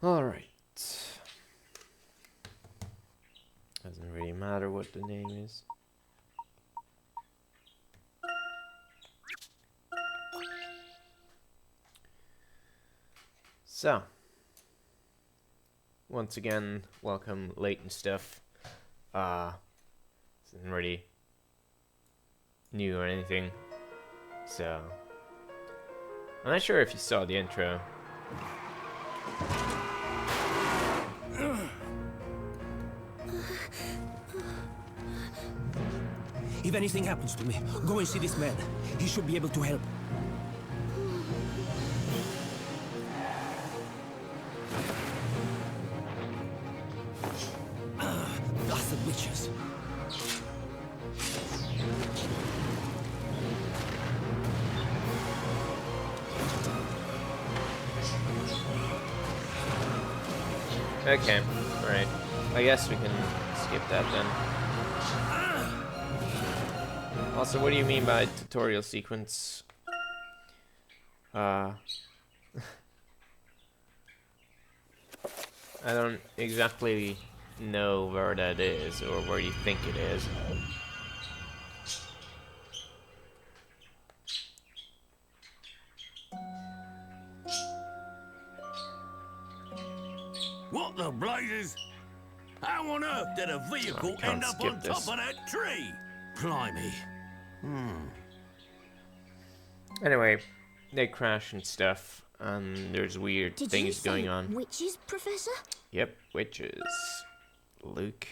Alright. Doesn't really matter what the name is. So, once again, welcome Layton stuff. Isn't really new or anything. So, I'm not sure if you saw the intro. If anything happens to me, go and see this man. He should be able to help. That's the witches. Okay, alright. I guess we can skip that then. Also, what do you mean by tutorial sequence? I don't exactly know where that is or where you think it is. What the blazes? How on earth did a vehicle end up on top of that tree? Blimey. Anyway, they crash and stuff, and there's weird things going on. Witches, Professor? Yep, witches. Luke.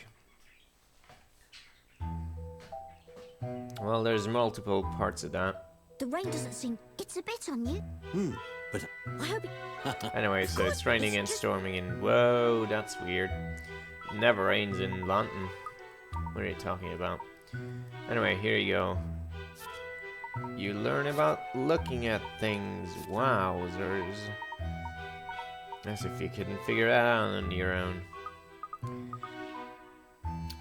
Well, there's multiple parts of that. The rain doesn't seem... It's a bit on you. But I hope it... Anyway, so it's raining and storming and... Whoa, that's weird. It never rains in London. What are you talking about? Anyway, here you go. You learn about looking at things. Wowzers. As if you couldn't figure it out on your own.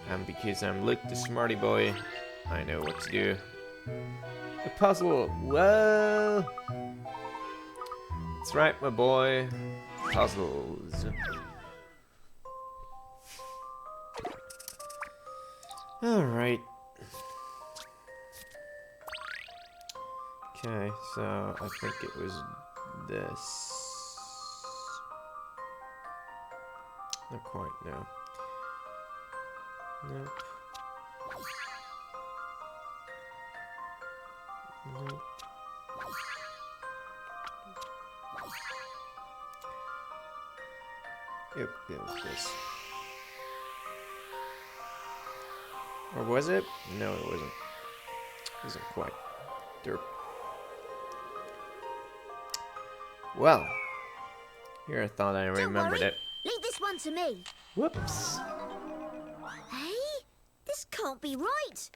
And because I'm Luke the smarty boy, I know what to do. A puzzle. Whoa! That's right, my boy. Puzzles. Alright. Okay, so I think it was this. Not quite, no. Nope. Nope. Yep, it was this. Or was it? No, it wasn't. It wasn't quite. Derp. Well, here I thought I remembered it. Leave this one to me. Whoops. Hey? This can't be right.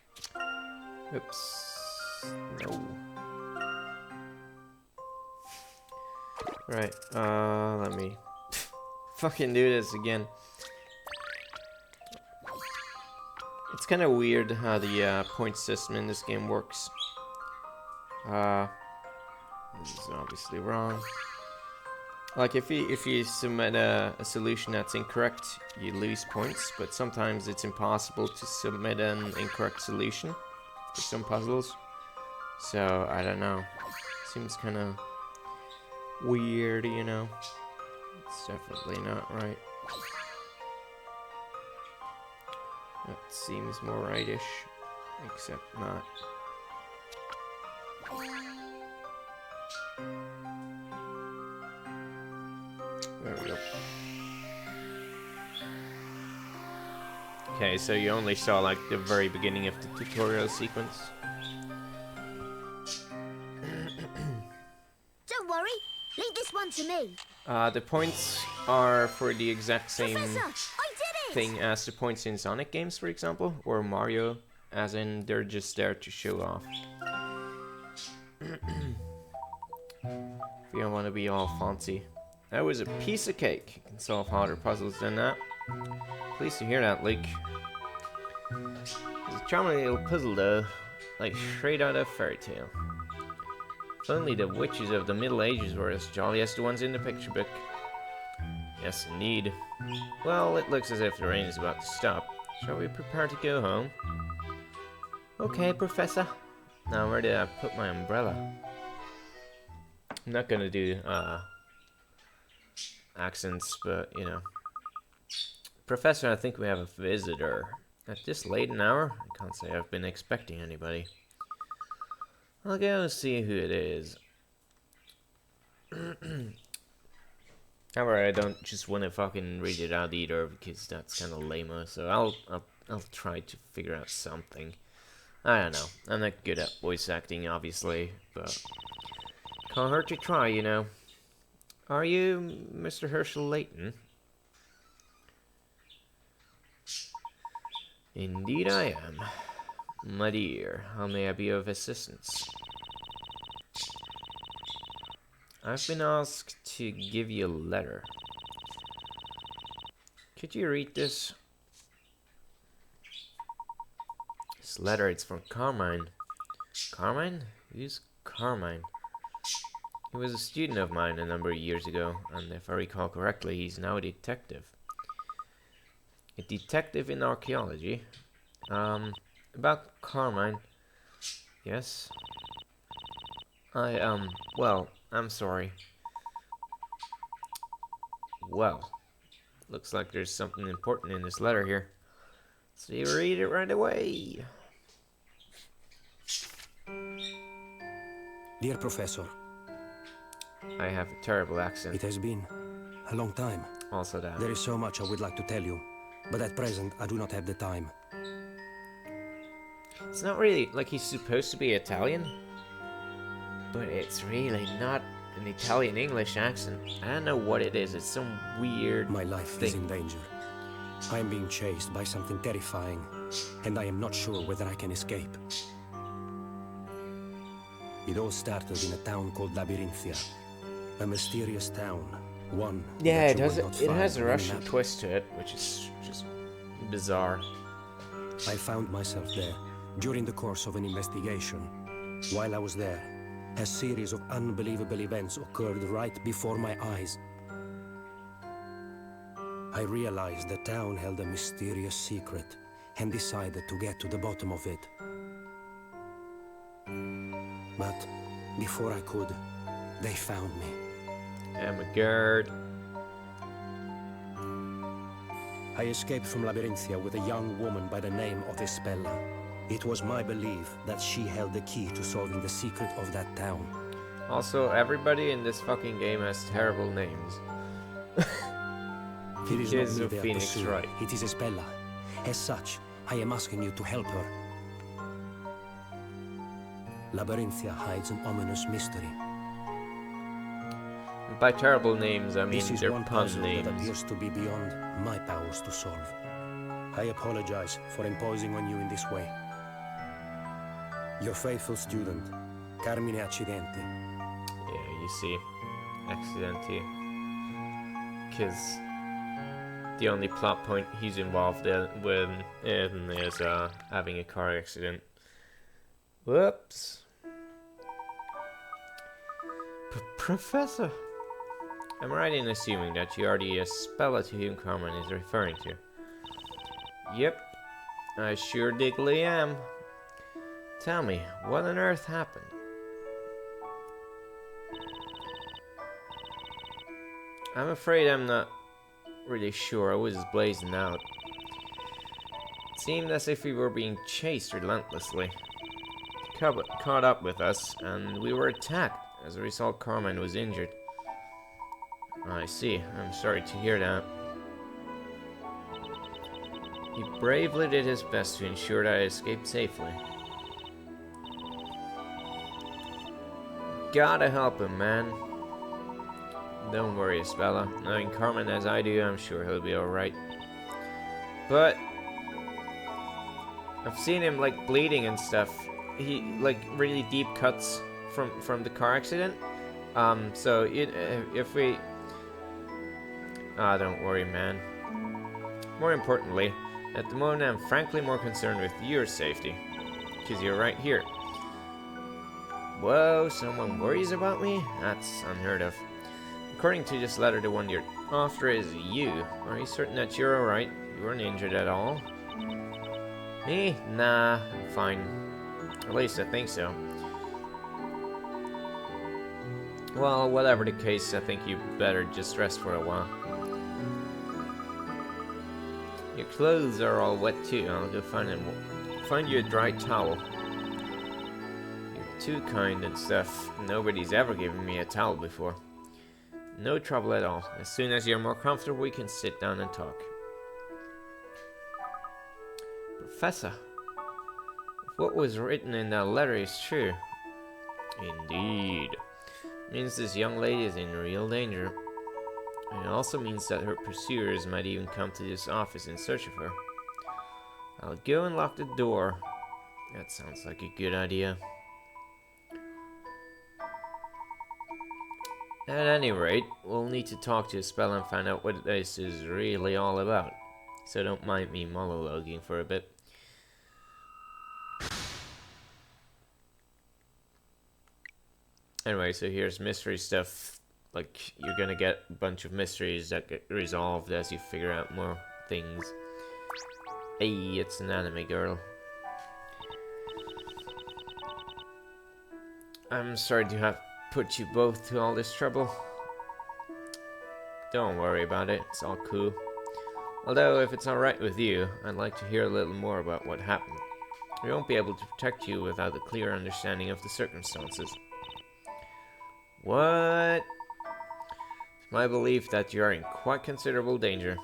Oops. No. Right, let me fucking do this again. It's kind of weird how the point system in this game works. This is obviously wrong. Like if you submit a solution that's incorrect, you lose points, but sometimes it's impossible to submit an incorrect solution for some puzzles. So I don't know. Seems kind of weird, you know. It's definitely not right. That seems more rightish, except not. There we go. Okay, so you only saw like the very beginning of the tutorial sequence. Don't worry. Leave this one to me. The points are for the exact same Professor, I did it! thing as the points in Sonic games, for example, or Mario, as in they're just there to show off. If you don't want to be all fancy. That was a piece of cake. You can solve harder puzzles than that. Pleased to hear that, Luke. It's a charming little puzzle, though, like straight out of a fairy tale. If only the witches of the Middle Ages were as jolly as the ones in the picture book. Yes, indeed. Well, it looks as if the rain is about to stop. Shall we prepare to go home? Okay, Professor. Now, where did I put my umbrella? I'm not gonna do, accents, but, you know. Professor, I think we have a visitor. At this late an hour? I can't say I've been expecting anybody. I'll go see who it is. However, I don't just want to fucking read it out either, because that's kind of lame-o, so I'll try to figure out something. I don't know. I'm not good at voice acting, obviously, but can't hurt to try, you know. Are you Mr. Herschel Layton? Indeed I am. My dear, how may I be of assistance? I've been asked to give you a letter. Could you read this? This letter, it's from Carmine. Carmine? Who's Carmine? He was a student of mine a number of years ago, and if I recall correctly, he's now a detective. A detective in archaeology. About Carmine. Yes? Well, I'm sorry. Well, looks like there's something important in this letter here. So you read it right away. Dear Professor, I have a terrible accent. it has been a long time. Also that. There is so much I would like to tell you, but at present I do not have the time. It's not really like he's supposed to be Italian, but it's really not an Italian-English accent. I don't know what it is. It's some weird My life thing. is in danger. I am being chased by something terrifying, and I am not sure whether I can escape. It all started in a town called Labyrinthia, a mysterious town, one Yeah, that it you has will not it find has a on any Russian map. twist to it, which is just bizarre. I found myself there during the course of an investigation. While I was there, a series of unbelievable events occurred right before my eyes. I realized the town held a mysterious secret and decided to get to the bottom of it. But before I could, they found me. Oh my god. I escaped from Labyrinthia with a young woman by the name of Espella. It was my belief that she held the key to solving the secret of that town. Also, everybody in this fucking game has terrible names. It is Kids not me of they are Phoenix, pursuing. right. It is Espella. As such, I am asking you to help her. Labyrinthia hides an ominous mystery. And by terrible names, I mean This is they're one pun puzzle names. that appears to be beyond my powers to solve. I apologize for imposing on you in this way. Your faithful student, Carmine Accidenti. Yeah, you see, accidentally, because the only plot point he's involved in is having a car accident. Whoops. Professor, I'm right in assuming that you are the Espella to whom Carmine is referring to. Yep, I sure diggly am. Tell me, what on earth happened? I'm afraid I'm not really sure. I was blazing out. It seemed as if we were being chased relentlessly. Caught up with us, and we were attacked. As a result, Carmine was injured. I see. I'm sorry to hear that. He bravely did his best to ensure that I escaped safely. Gotta help him, man. Don't worry, Espella. Knowing Carmine as I do, I'm sure he'll be alright. But I've seen him like bleeding and stuff. He like really deep cuts from the car accident. So if we don't worry, man. More importantly, at the moment I'm frankly more concerned with your safety, because you're right here. Whoa, someone worries about me? That's unheard of. According to this letter, the one you're... after is you. Are you certain that you're alright? You weren't injured at all? Me? Nah, I'm fine. At least I think so. Well, whatever the case, I think you better just rest for a while. Your clothes are all wet too. I'll go find you a dry towel. You're too kind and stuff. Nobody's ever given me a towel before. No trouble at all. As soon as you're more comfortable, we can sit down and talk. Professor, if what was written in that letter is true. Indeed. Means this young lady is in real danger. And it also means that her pursuers might even come to this office in search of her. I'll go and lock the door. That sounds like a good idea. At any rate, we'll need to talk to Spell and find out what this is really all about. So don't mind me monologuing for a bit. Anyway, so here's mystery stuff. Like, you're gonna get a bunch of mysteries that get resolved as you figure out more things. Hey, it's an anime girl. I'm sorry to have put you both to all this trouble. Don't worry about it, it's all cool. Although, if it's alright with you, I'd like to hear a little more about what happened. We won't be able to protect you without a clear understanding of the circumstances. What? It's my belief that you are in quite considerable danger,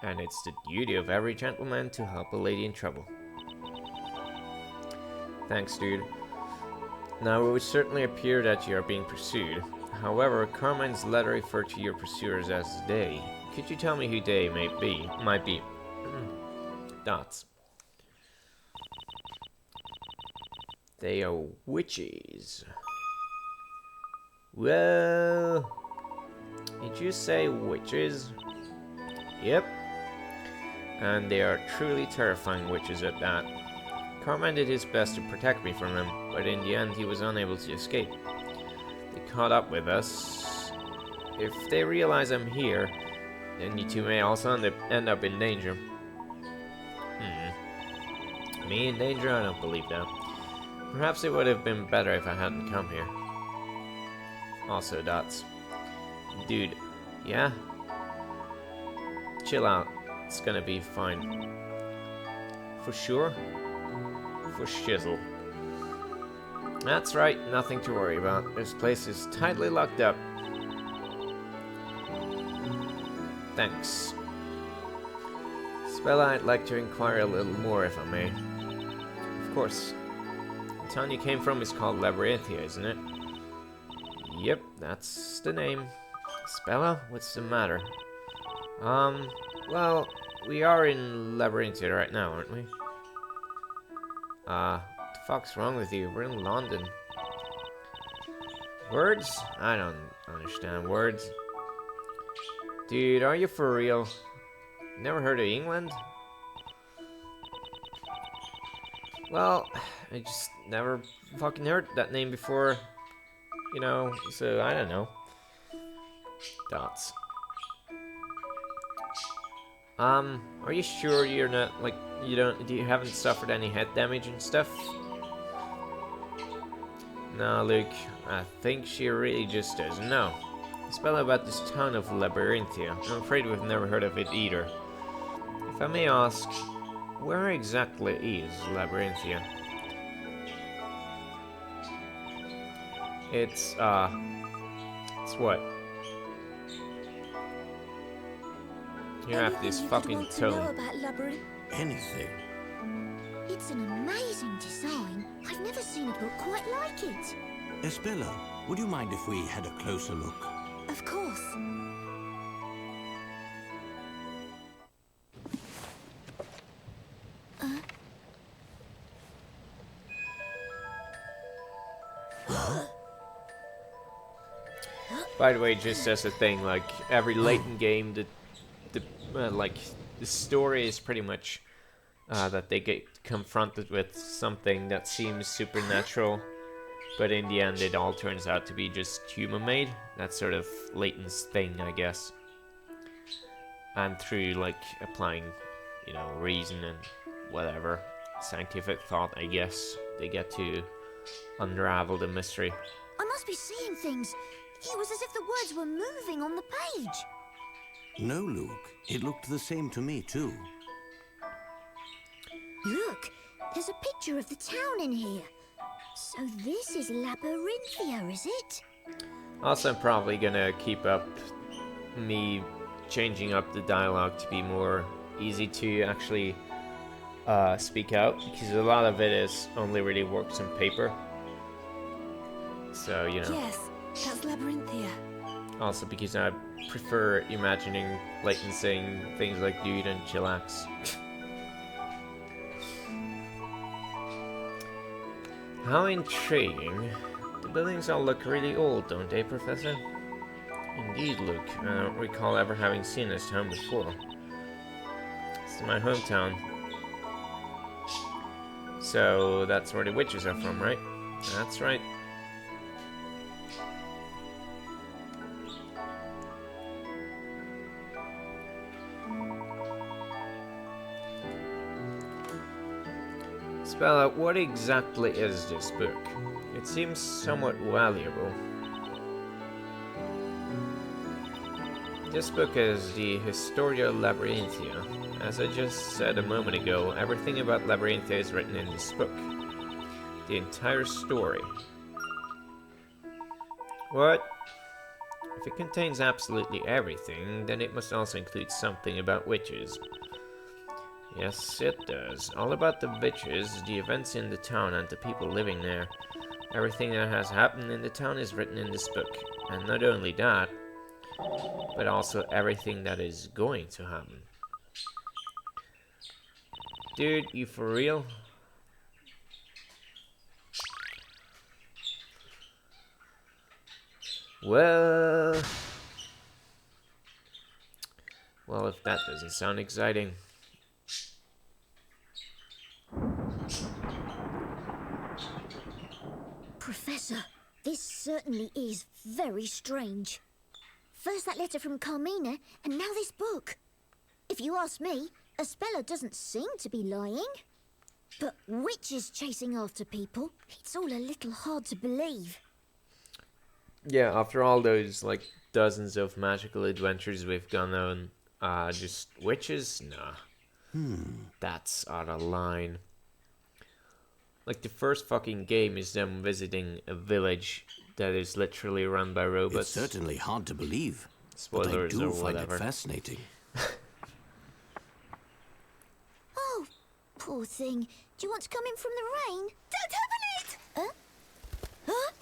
and it's the duty of every gentleman to help a lady in trouble. Thanks, dude. Now, it would certainly appear that you are being pursued. However, Carmine's letter referred to your pursuers as they. Could you tell me who they might be? Dots. They are witches. Well, did you say witches? Yep. And they are truly terrifying witches at that. Carmine did his best to protect me from them, but in the end he was unable to escape. They caught up with us. If they realize I'm here, then you two may also end up in danger. Me in danger? I don't believe that. Perhaps it would have been better if I hadn't come here. Also, Dots. Dude, yeah? Chill out. It's gonna be fine. For sure? For shizzle. That's right, nothing to worry about. This place is tightly locked up. Thanks. Spella, I'd like to inquire a little more, if I may. Of course. The town you came from is called Labyrinthia, isn't it? Yep, that's the name. Spella, what's the matter? Well, we are in Labyrinthia right now, aren't we? What the fuck's wrong with you? We're in London. Words? I don't understand words. Dude, are you for real? Never heard of England? Well, I just never fucking heard that name before. You know, so I don't know. Dots. Are you sure you're not, like, you haven't suffered any head damage and stuff? No, Luke, I think she really just doesn't know. Spell about this town of Labyrinthia. I'm afraid we've never heard of it either. If I may ask, where exactly is Labyrinthia? It's what? You have this fucking tone. Anything. It's an amazing design. I've never seen a book quite like it. Espella, would you mind if we had a closer look? Of course. By the way, just as a thing, like every Layton game, the story is pretty much that they get confronted with something that seems supernatural, but in the end it all turns out to be just human-made. That's sort of Layton's thing, I guess. and through like applying, you know, reason and whatever, scientific thought, I guess, they get to unravel the mystery. I must be seeing things. It was as if the words were moving on the page. No, Luke. It looked the same to me, too. Look, there's a picture of the town in here. So this is Labyrinthia, is it? Also, I'm probably gonna keep up me changing up the dialogue to be more easy to actually speak out, because a lot of it is only really works on paper. So, you know. Yes, that's Labyrinthia. Also because I prefer imagining Layton saying things like dude and chillax. How intriguing. The buildings all look really old, don't they, Professor? Indeed, Luke. I don't recall ever having seen this town before. It's my hometown. So that's where the witches are from, right? That's right. Spell out, what exactly is this book? It seems somewhat valuable. This book is the Historia Labyrinthia. As I just said a moment ago, everything about Labyrinthia is written in this book. The entire story. What? If it contains absolutely everything, then it must also include something about witches. Yes, it does. All about the witches, the events in the town and the people living there. Everything that has happened in the town is written in this book. And not only that, but also everything that is going to happen. Dude, you for real? Well, if that doesn't sound exciting. Professor, this certainly is very strange. First that letter from Carmina, and now this book. If you ask me, a speller doesn't seem to be lying. But witches chasing after people, it's all a little hard to believe. Yeah, after all those, like, dozens of magical adventures we've gone on, just witches? Nah. That's out of line. Like, the first fucking game is them visiting a village that is literally run by robots. It's certainly hard to believe. Spoilers but I do or find whatever. it fascinating. Oh, poor thing. Do you want to come in from the rain? Don't open it! Huh? Huh?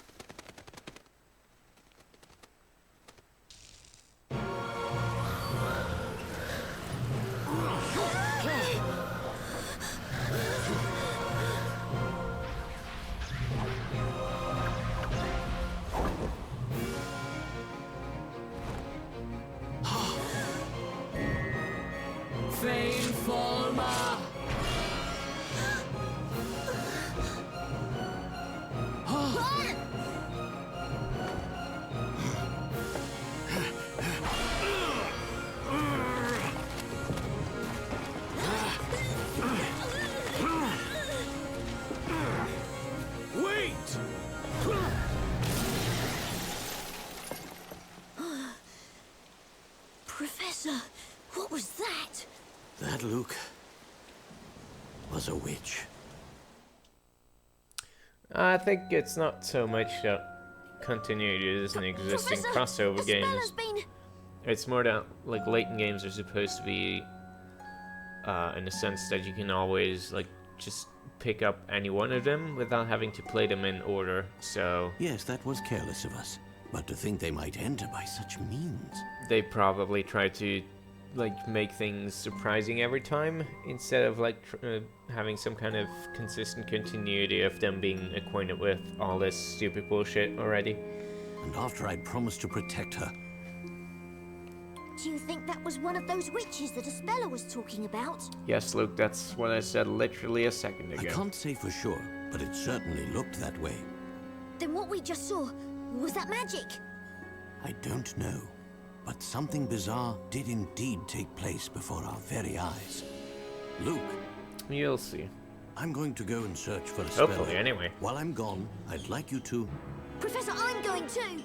Professor, what was that? That, Luke, was a witch. I think it's not so much that continuity doesn't exist in crossover games. It's more that, like, Layton games are supposed to be, in the sense that you can always, like, just pick up any one of them without having to play them in order, so... Yes, that was careless of us. But to think they might enter by such means... They probably try to, like, make things surprising every time, instead of, like, having some kind of consistent continuity of them being acquainted with all this stupid bullshit already. And after I'd promised to protect her... Do you think that was one of those witches that Espella was talking about? Yes, Luke, that's what I said literally a second ago. I can't say for sure, but it certainly looked that way. Then what we just saw, was that magic? I don't know. But something bizarre did indeed take place before our very eyes. Luke, You'll see. I'm going to go and search for a speller. Hopefully, anyway. While I'm gone, I'd like you to... Professor, I'm going too.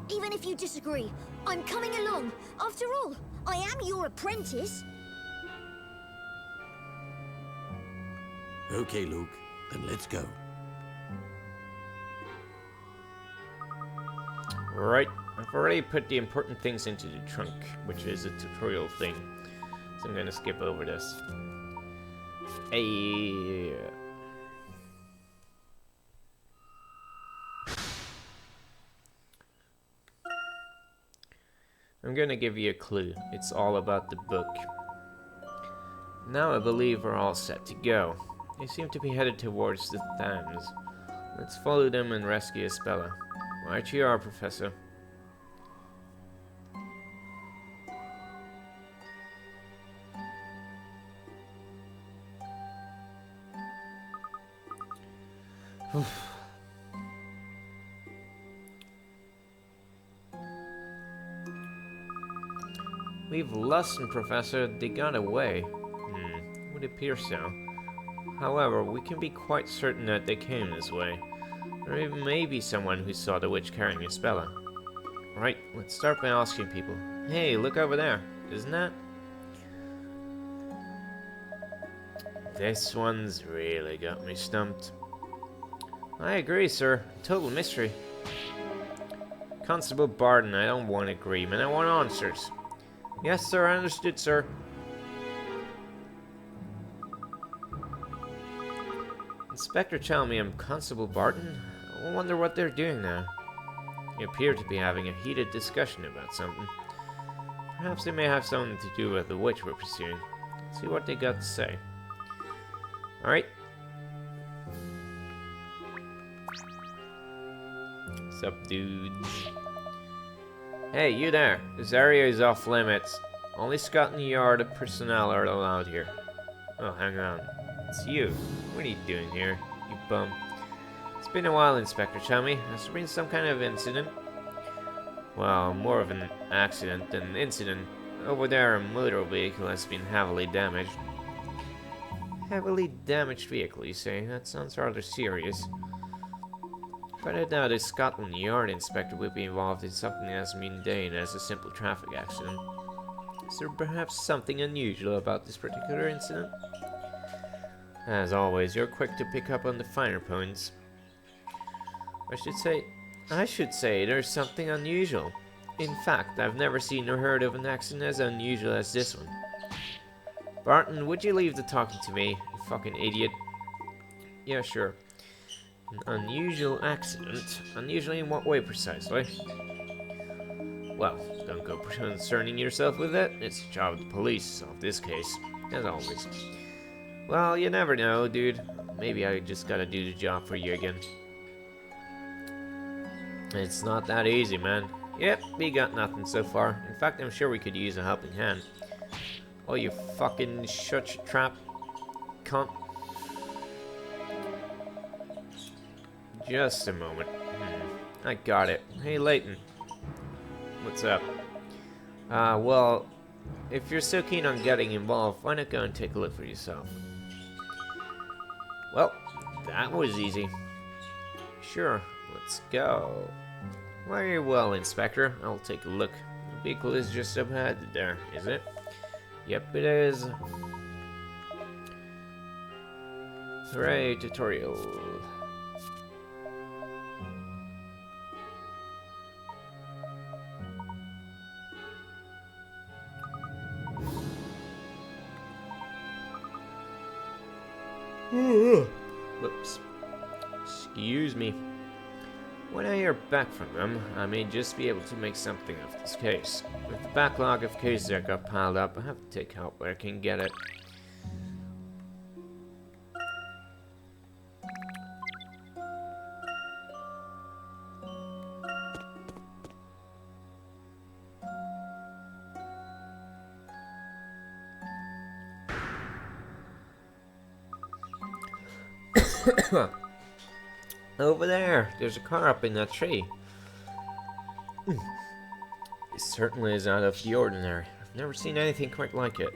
Even if you disagree, I'm coming along. After all, I am your apprentice. Okay, Luke, then let's go. Right, I've already put the important things into the trunk, which is a tutorial thing. So I'm gonna skip over this. Hey. I'm gonna give you a clue. It's all about the book. Now I believe we're all set to go. They seem to be headed towards the Thames. Let's follow them and rescue Espella. Right you are, Professor. We've lost them, Professor. They got away. Would appear so. However, we can be quite certain that they came this way. Or even maybe someone who saw the witch carrying Espella. Right, let's start by asking people. Hey, look over there. Isn't that? This one's really got me stumped. I agree, sir. Total mystery. Constable Barton, I don't want agreement. I want answers. Yes, sir. I understood, sir. Inspector Chalmy and Constable Barton? I wonder what they're doing now. They appear to be having a heated discussion about something. Perhaps they may have something to do with the witch we're pursuing. Let's see what they got to say. Alright. What's up, dudes? Hey, you there. This area is off limits. Only Scotland Yard personnel are allowed here. Oh, hang on. It's you. What are you doing here, you bum? It's been a while, Inspector Chalmy. Has there been some kind of incident? Well, more of an accident than an incident. Over there, a motor vehicle has been heavily damaged. Heavily damaged vehicle, you say? That sounds rather serious. But I doubt a Scotland Yard inspector would be involved in something as mundane as a simple traffic accident. Is there perhaps something unusual about this particular incident? As always, you're quick to pick up on the finer points. I should say there's something unusual. In fact, I've never seen or heard of an accident as unusual as this one. Barton, would you leave the talking to me, you fucking idiot? Yeah, sure. An unusual accident? Unusual in what way precisely? Well, don't go concerning yourself with it. It's the job of the police to solve this case, as always. Well, you never know, dude. Maybe I just gotta do the job for you again. It's not that easy, man. Yep, we got nothing so far. In fact, I'm sure we could use a helping hand. Oh, you fucking shut your trap, cunt. Just a moment. I got it. Hey, Layton. What's up? Well, if you're so keen on getting involved, why not go and take a look for yourself? Well, that was easy. Sure, let's go. Very well, Inspector. I'll take a look. The vehicle is just up ahead there, isn't it? Yep, it is. Hooray, tutorial. Whoops. Excuse me. When I hear back from them, I may just be able to make something of this case. With the backlog of cases that got piled up, I have to take help where I can get it. Over there, there's a car up in that tree. This certainly is out of the ordinary. I've never seen anything quite like it.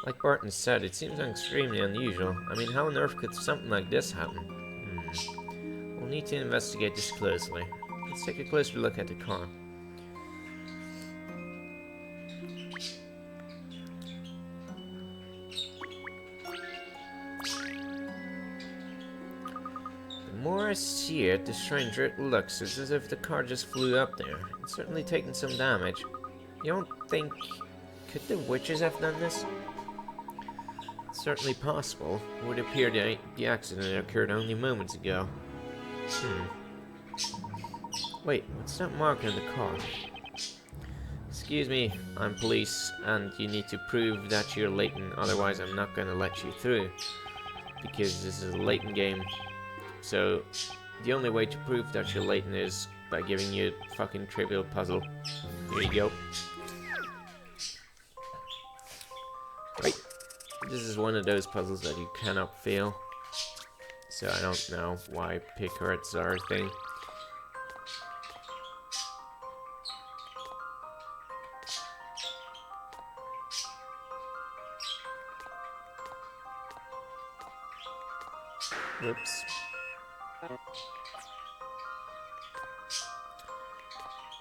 Like Barton said, it seems extremely unusual. I mean, how on earth could something like this happen? We'll need to investigate this closely. Let's take a closer look at the car. The more I see it, the stranger it looks. It's as if the car just flew up there. It's certainly taken some damage. You don't think... Could the witches have done this? It's certainly possible. It would appear the accident occurred only moments ago. Wait, what's that mark on the car? Excuse me, I'm police, and you need to prove that you're Layton, otherwise I'm not gonna let you through. Because this is a Layton game. So, the only way to prove that you're Layton is by giving you a fucking trivial puzzle. Here you go. Right. This is one of those puzzles that you cannot fail. So I don't know why picarets are a thing. Whoops.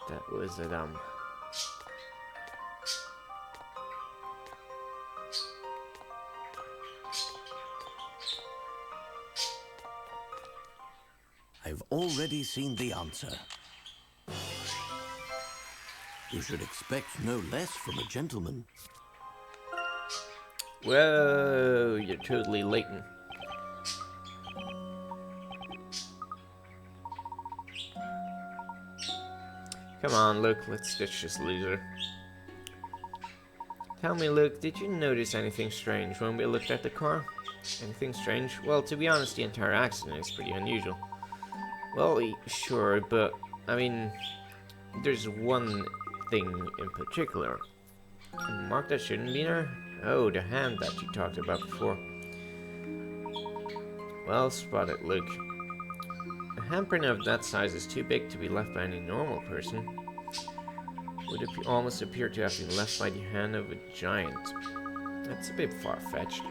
That was a dumb. I've already seen the answer. You should expect no less from a gentleman. Whoa, you're totally Layton. Come on, Luke, let's ditch this loser. Tell me, Luke, did you notice anything strange when we looked at the car? Anything strange? Well, to be honest, the entire accident is pretty unusual. Well, sure, but, I mean, there's one thing in particular. A mark that shouldn't be there? Oh, the hand that you talked about before. Well spotted, Luke. A handprint of that size is too big to be left by any normal person. Would almost appear to have been left by the hand of a giant. That's a bit far-fetched.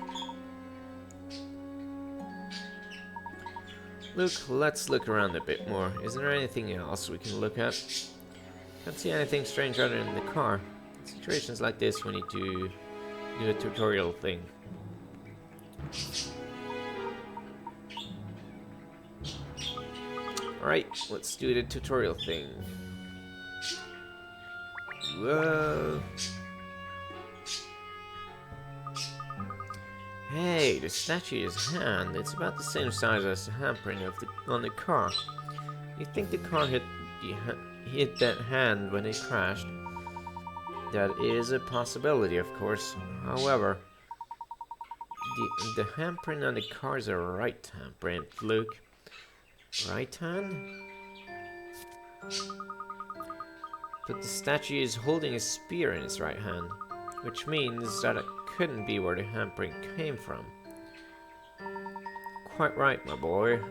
Luke, let's look around a bit more. Is there anything else we can look at? Can't see anything strange other than the car. In situations like this, we need to do a tutorial thing. Alright, let's do the tutorial thing. Whoa. Hey, the statue's hand. It's about the same size as the handprint on the car. You think the car hit that hand when it crashed? That is a possibility, of course. However, the handprint on the car is a right handprint, Luke. Right hand? But the statue is holding a spear in its right hand, which means that it couldn't be where the handprint came from. Quite right, my boy.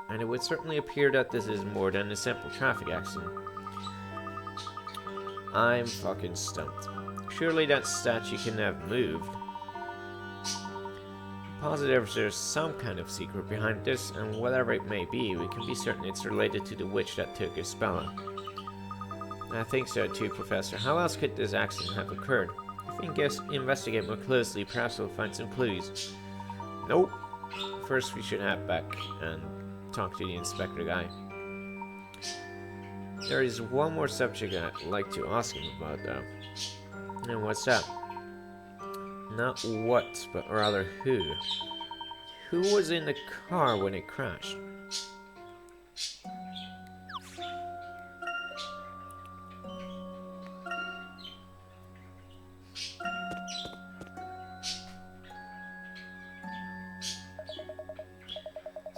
And it would certainly appear that this is more than a simple traffic accident. I'm fucking stumped. Surely that statue can have moved. Positive there's some kind of secret behind this, and whatever it may be, we can be certain it's related to the witch that took Isabella. I think so too, Professor. How else could this accident have occurred? If we can investigate more closely, perhaps we'll find some clues. Nope. First we should head back and talk to the inspector guy. There is one more subject I'd like to ask him about, though. And what's that? Not what, but rather who. Who was in the car when it crashed?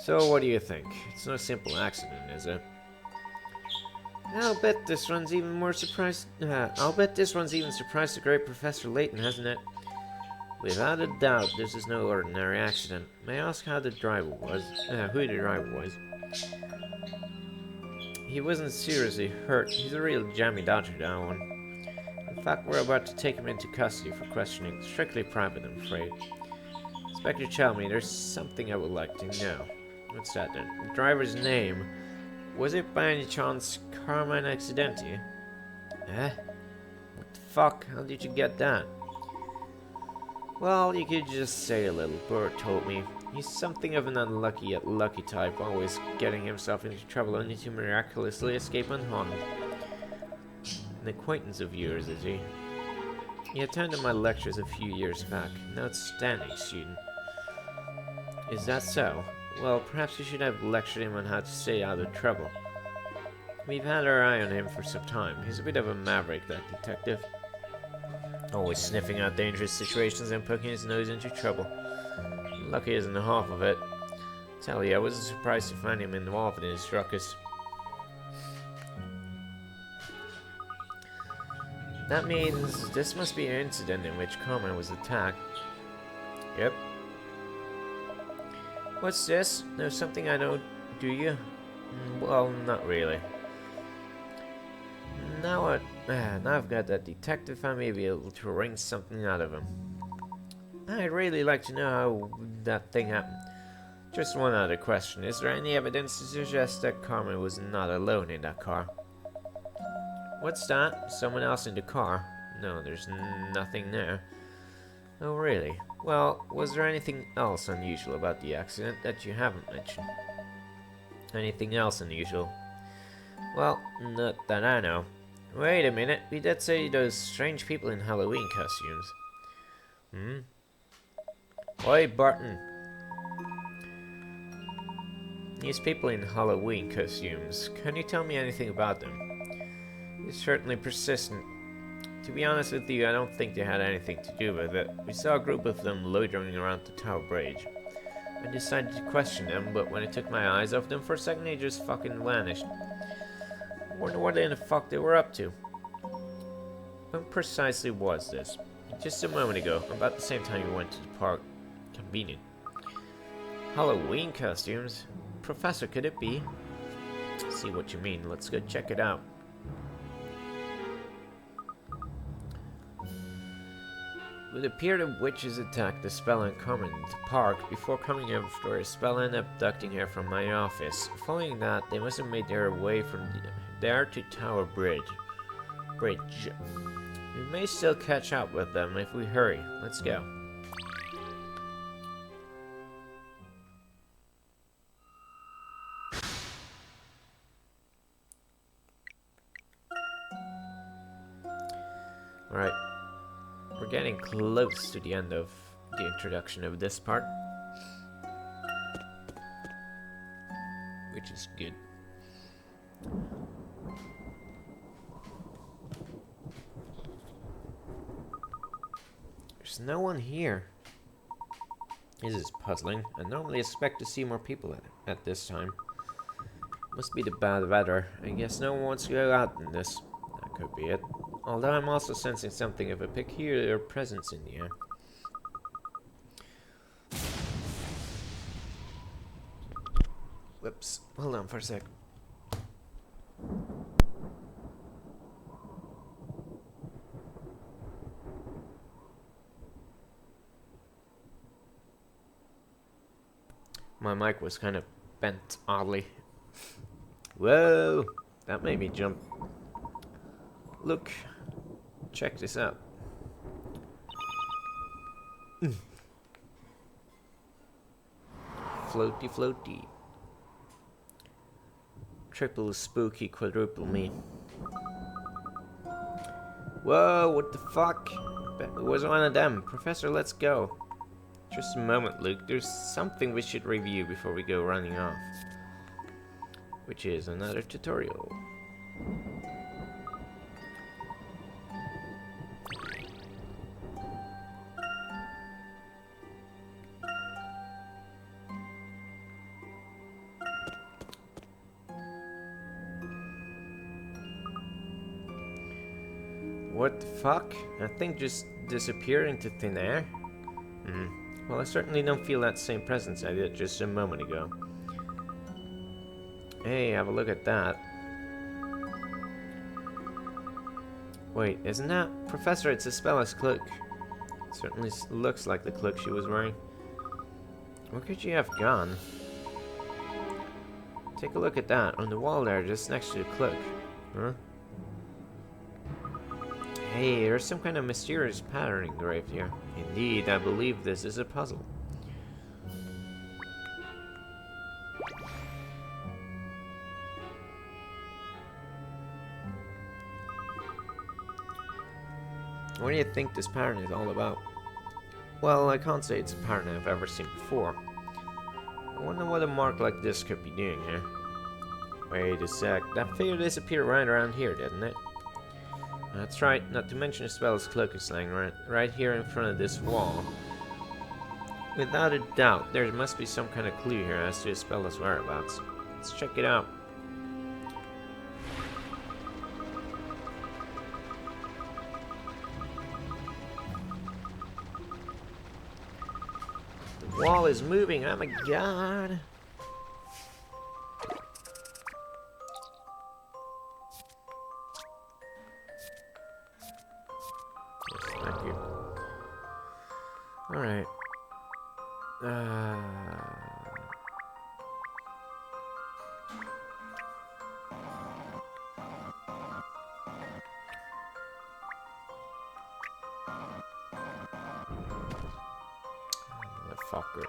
So, what do you think? It's no simple accident, is it? I'll bet this one's even more surprised. I'll bet this one's even surprised the great Professor Layton, hasn't it? Without a doubt, this is no ordinary accident. May I ask how the driver was? Who the driver was? He wasn't seriously hurt. He's a real jammy dodger, that one. In fact, we're about to take him into custody for questioning. Strictly private, I'm afraid. Inspector, tell me, there's something I would like to know. What's that then? The driver's name. Was it by any chance Carmine Accidenti? Eh? What the fuck? How did you get that? Well, you could just say a little. Bird told me. He's something of an unlucky yet lucky type, always getting himself into trouble only to miraculously escape unharmed. An acquaintance of yours, is he? He attended my lectures a few years back. An outstanding student. Is that so? Well, perhaps you should have lectured him on how to stay out of trouble. We've had our eye on him for some time. He's a bit of a maverick, that detective. Always sniffing out dangerous situations and poking his nose into trouble. Lucky isn't half of it. Tell you, I wasn't surprised to find him involved in his ruckus. That means this must be an incident in which Carmine was attacked. Yep. What's this? Know something I don't, do you? Well, not really. Now I've got that detective, I may be able to wring something out of him. I'd really like to know how that thing happened. Just one other question. Is there any evidence to suggest that Carmen was not alone in that car? What's that? Someone else in the car? No, there's nothing there. Oh, really? Well, was there anything else unusual about the accident that you haven't mentioned? Anything else unusual? Well, not that I know. Wait a minute, we did say those strange people in Halloween costumes. Oi, Barton. These people in Halloween costumes, can you tell me anything about them? He's certainly persistent. To be honest with you, I don't think they had anything to do with it. We saw a group of them loitering around the Tower Bridge. I decided to question them, but when I took my eyes off them for a second, they just fucking vanished. I wonder what in the fuck they were up to. When precisely was this? Just a moment ago, about the same time you went to the park. Convenient. Halloween costumes? Professor, could it be? See what you mean. Let's go check it out. It would appear the witches attacked the spell and Carmen in the park before coming after a spell and abducting her from my office. Following that, they must have made their way from there to Tower Bridge. We may still catch up with them if we hurry. Let's go. Alright. We're getting close to the end of the introduction of this part. Which is good. There's no one here. This is puzzling. I normally expect to see more people at this time. Must be the bad weather. I guess no one wants to go out in this. That could be it. Although I'm also sensing something of a peculiar presence in the air. Whoops. Hold on for a sec. My mic was kind of bent oddly. Whoa! That made me jump. Look. Check this out. Floaty, floaty. Triple spooky, quadruple me. Whoa, what the fuck? It was one of them. Professor, let's go. Just a moment, Luke. There's something we should review before we go running off. Which is another tutorial. What the fuck? That thing just disappeared into thin air? Well, I certainly don't feel that same presence I did just a moment ago. Hey, have a look at that. Wait, isn't that... Professor, it's Isabela's cloak. It certainly looks like the cloak she was wearing. Where could she have gone? Take a look at that, on the wall there, just next to the cloak. Huh? Hey, there's some kind of mysterious pattern engraved here. Indeed, I believe this is a puzzle. What do you think this pattern is all about? Well, I can't say it's a pattern I've ever seen before. I wonder what a mark like this could be doing here. Wait a sec, that figure disappeared right around here, didn't it? That's right, not to mention Isabela's cloak is lying right here in front of this wall. Without a doubt, there must be some kind of clue here as to Isabela's whereabouts. Let's check it out. The wall is moving, oh my god! Thank you. Alright. Motherfucker.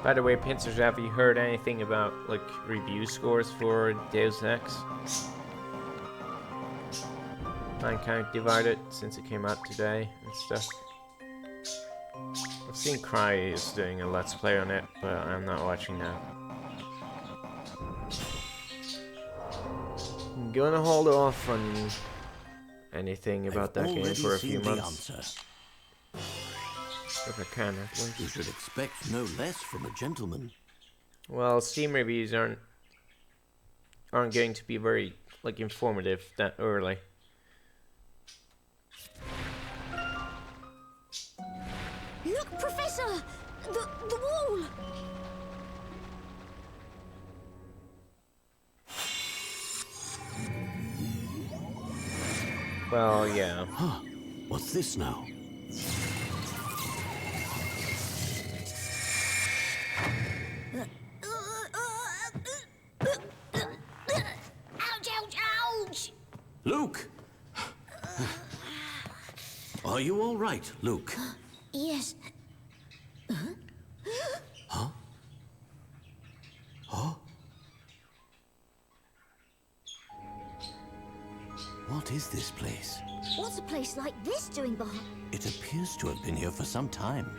By the way, Pincers, have you heard anything about, like, review scores for Deus Ex? Mankind Divided, since it came out today and stuff. I've seen Cry is doing a Let's Play on it, but I'm not watching that. I'm gonna hold off on anything about that game for a few months. If I can, at least. You should expect no less from a gentleman. Well, Steam reviews aren't going to be very, like, informative that early. Look, Professor! The wall! Well, yeah. Huh. What's this now? Ouch, ouch, ouch! Luke! Are you all right, Luke? Yes. Huh? Huh? What is this place? What's a place like this doing behind? It appears to have been here for some time.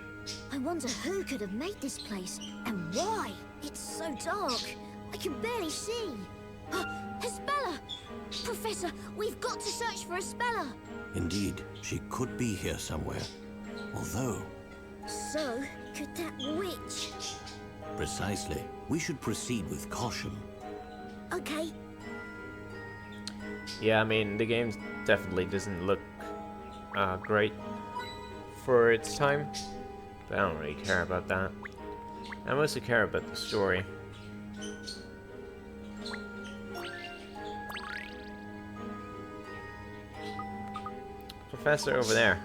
I wonder who could have made this place and why. It's so dark. I can barely see. Isabella! Professor, we've got to search for Isabella. Indeed, she could be here somewhere. Although... So, could that witch? Precisely. We should proceed with caution. Okay. Yeah, I mean, the game definitely doesn't look great for its time, but I don't really care about that. I mostly care about the story. Professor over there.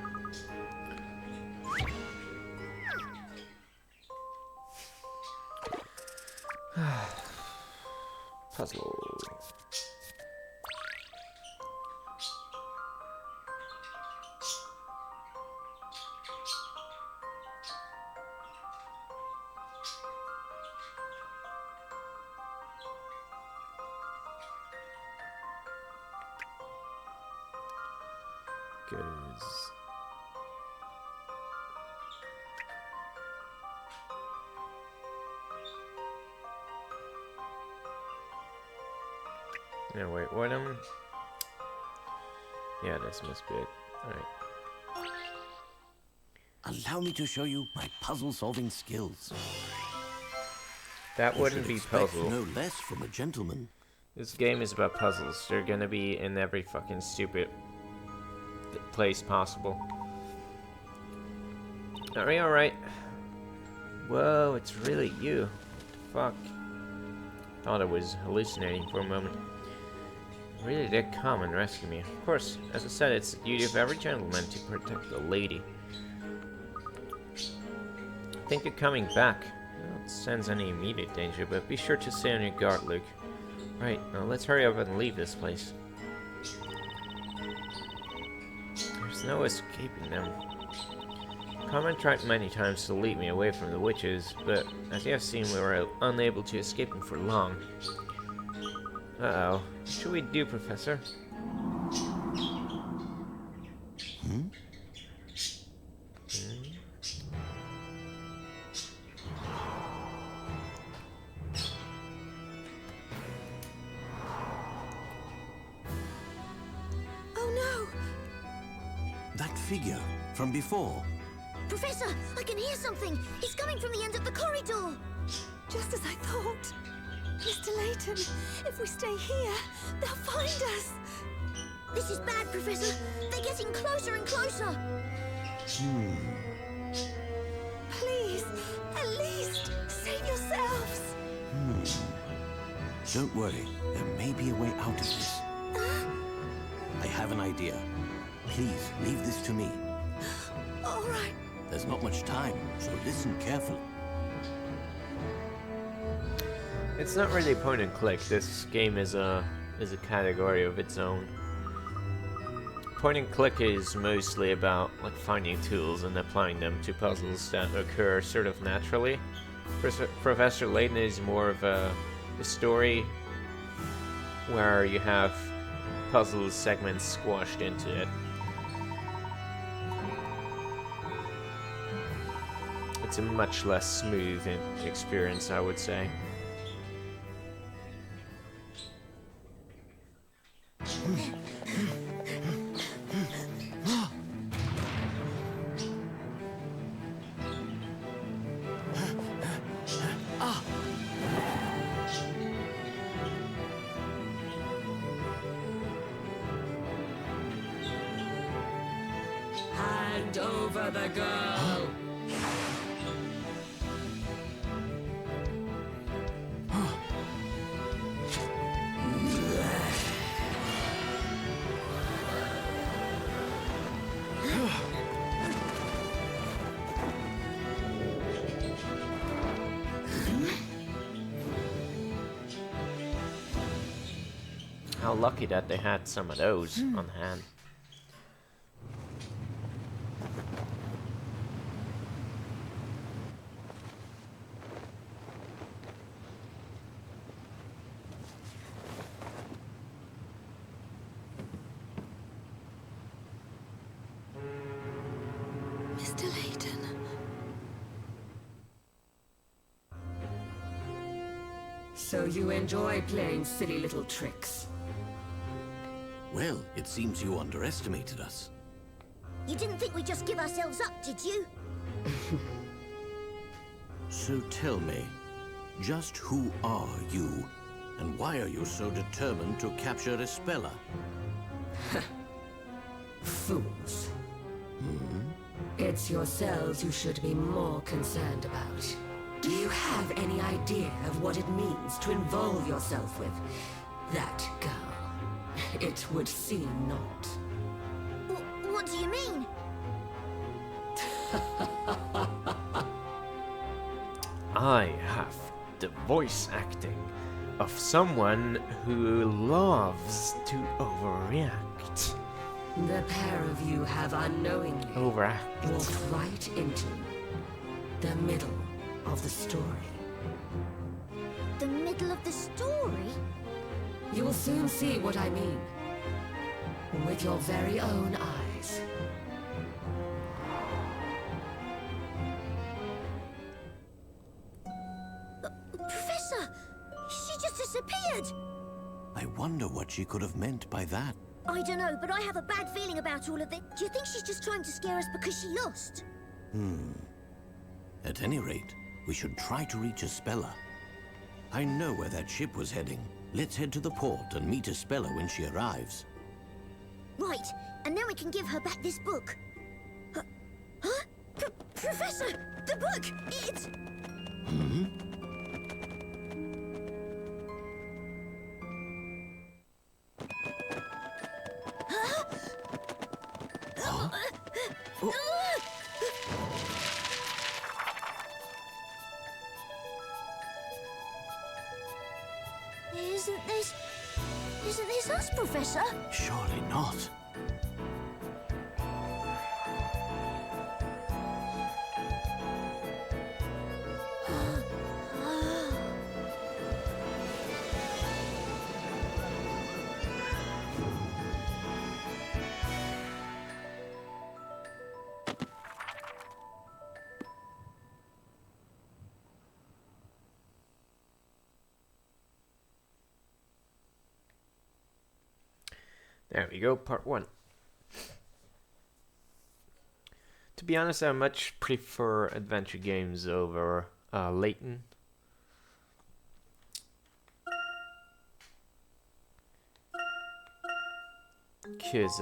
Puzzle. goes. No, wait, what yeah, this must be it. Alright. Allow me to show you my puzzle-solving skills. That wouldn't be puzzle. No less from a gentleman. This game is about puzzles. They're gonna be in every fucking stupid place possible. Alright, alright. Whoa, it's really you. Fuck. Thought I was hallucinating for a moment. Really did come and rescue me. Of course, as I said, it's the duty of every gentleman to protect the lady. I think you're coming back. I don't sense any immediate danger, but be sure to stay on your guard, Luke. Right, now let's hurry up and leave this place. There's no escaping them. Carmen tried many times to lead me away from the witches, but as you have seen, we were unable to escape them for long. Uh-oh. What should we do, Professor? Oh no! That figure from before. Professor, I can hear something. It's coming from the end of the corridor. Just as I thought. Mr. Layton, if we stay here, they'll find us. This is bad, Professor. They're getting closer and closer. Please, at least, save yourselves. Don't worry, there may be a way out of this. I have an idea. Please, leave this to me. All right. There's not much time, so listen carefully. It's not really point and click. This game is a category of its own. Point and click is mostly about like finding tools and applying them to puzzles that occur sort of naturally. Professor Layton is more of a story where you have puzzle segments squashed into it. It's a much less smooth experience, I would say. Hand over the girl! How lucky that they had some of those on hand. Mr. Layton. So you enjoy playing silly little tricks? Well, it seems you underestimated us. You didn't think we'd just give ourselves up, did you? So tell me, just who are you? And why are you so determined to capture Espella? Fools. It's yourselves you should be more concerned about. Do you have any idea of what it means to involve yourself with that girl? It would seem not. What do you mean? I have the voice acting of someone who loves to overreact. The pair of you have unknowingly Overact. walked right into the middle of the story. The middle of the story? You will soon see what I mean. With your very own eyes. just disappeared! I wonder what she could have meant by that. I don't know, but I have a bad feeling about all of this. Do you think she's just trying to scare us because she lost? At any rate, we should try to reach Espella. I know where that ship was heading. Let's head to the port and meet Espella when she arrives. Right, and then we can give her back this book. Huh? Professor! The book! It's... Isn't this us, Professor? Surely not. There we go, part 1. To be honest, I much prefer adventure games over Layton. Cause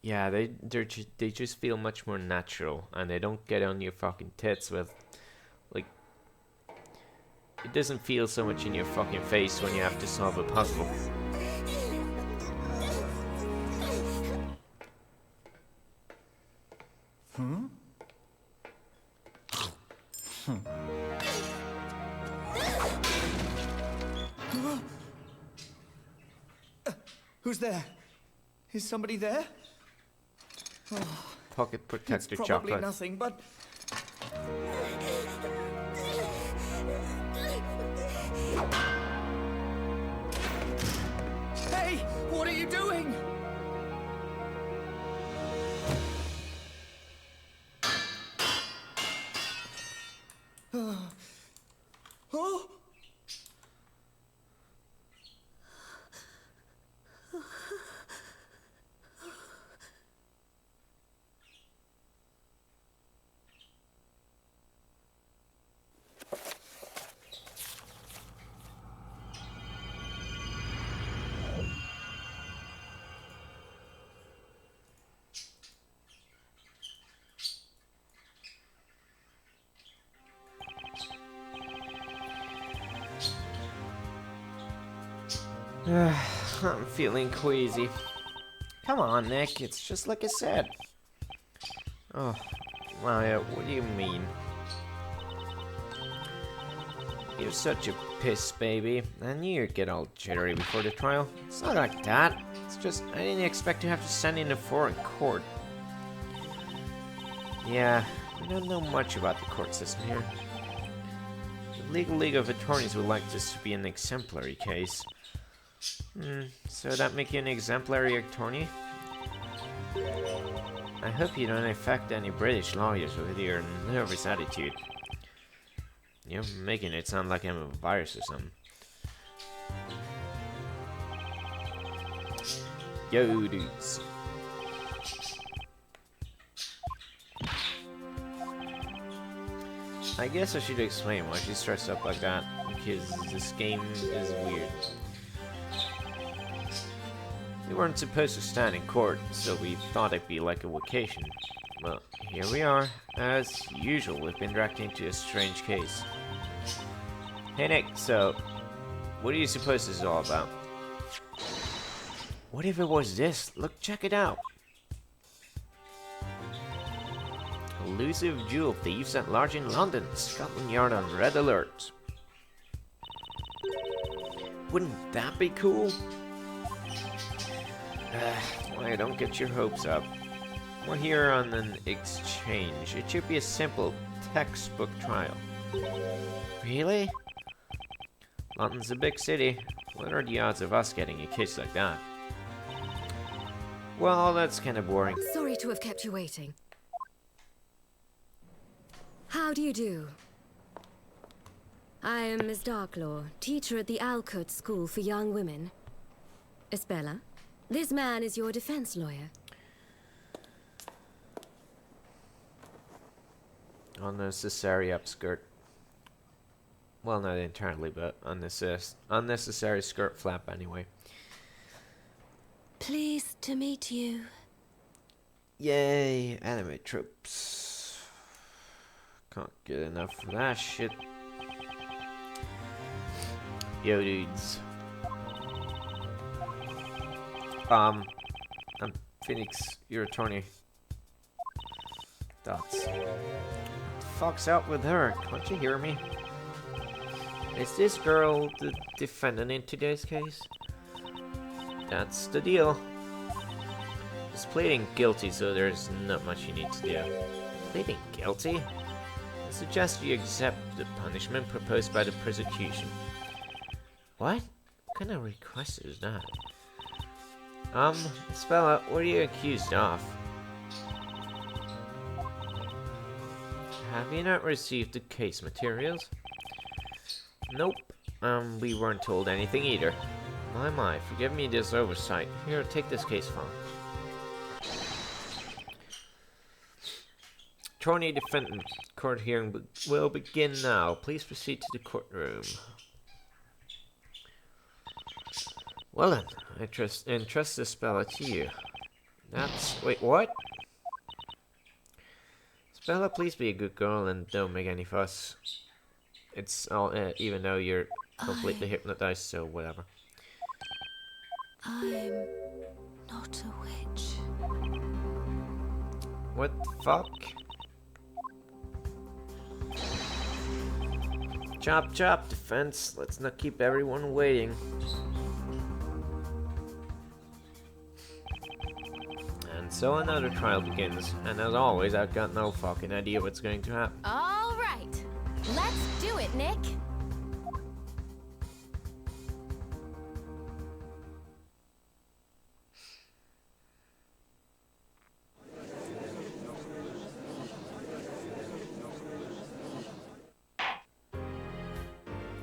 yeah, they just feel much more natural, and they don't get on your fucking tits with, like, it doesn't feel so much in your fucking face when you have to solve a puzzle. Who's there? Is somebody there? Pocket protector It's probably chocolate. nothing, but... Hey! What are you doing? Oh! I'm feeling queasy. Come on, Nick. It's just like I said. Oh, Maya, what do you mean? You're such a piss baby. I knew you'd get all jittery before the trial. It's not like that. It's just I didn't expect to have to stand in a foreign court. Yeah, we don't know much about the court system here. The Legal League of Attorneys would like this to be an exemplary case. So that make you an exemplary attorney? I hope you don't affect any British lawyers with your nervous attitude. You're making it sound like I'm a virus or something. Yo, dudes. I guess I should explain why she's dressed up like that, because this game is weird. We weren't supposed to stand in court, so we thought it'd be like a vacation. Well, here we are. As usual, we've been dragged into a strange case. Hey Nick, so, what do you suppose this is all about? What if it was this? Look, check it out. Elusive jewel thieves at large in London. Scotland Yard on red alert. Wouldn't that be cool? Why, don't get your hopes up. We're here on an exchange. It should be a simple textbook trial. Really? London's a big city. What are the odds of us getting a case like that? Well, that's kind of boring. Sorry to have kept you waiting. How do you do? I am Miss Darklaw, teacher at the Alcott School for Young Women. Espella, this man is your defense lawyer. Unnecessary upskirt. Well, not entirely, but unnecessary skirt flap anyway. Pleased to meet you. Yay, anime tropes. Can't get enough of that shit. Yo, dudes. I'm Phoenix, your attorney. Thoughts? Fuck's out with her? Can't you hear me? Is this girl the defendant in today's case? That's the deal. He's pleading guilty, so there's not much you need to do. Pleading guilty? I suggest you accept the punishment proposed by the prosecution. What? What kind of request is that? Spell out, what are you accused of? Have you not received the case materials? Nope. We weren't told anything either. My, forgive me this oversight. Here, take this case file. Attorney defendant, court hearing will begin now. Please proceed to the courtroom. Well then, I entrust this spell to you. Wait, what? Spella, please be a good girl and don't make any fuss. It's all, even though you're completely hypnotized, so whatever. I'm not a witch. What the fuck? Chop chop, defense. Let's not keep everyone waiting. And so another trial begins, and as always, I've got no fucking idea what's going to happen. All right. Let's do it, Nick.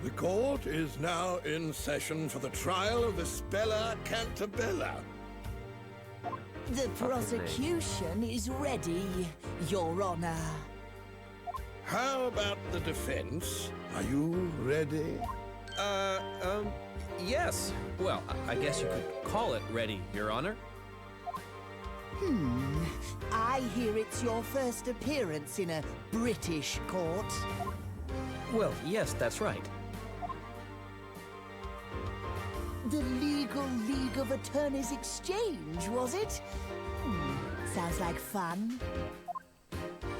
The court is now in session for the trial of the Spella Cantabella. The prosecution is ready, Your Honor. How about the defense? Are you ready? Yes. Well, I guess you could call it ready, Your Honor. I hear it's your first appearance in a British court. Well, yes, that's right. The Legal League of Attorneys Exchange, was it? Sounds like fun.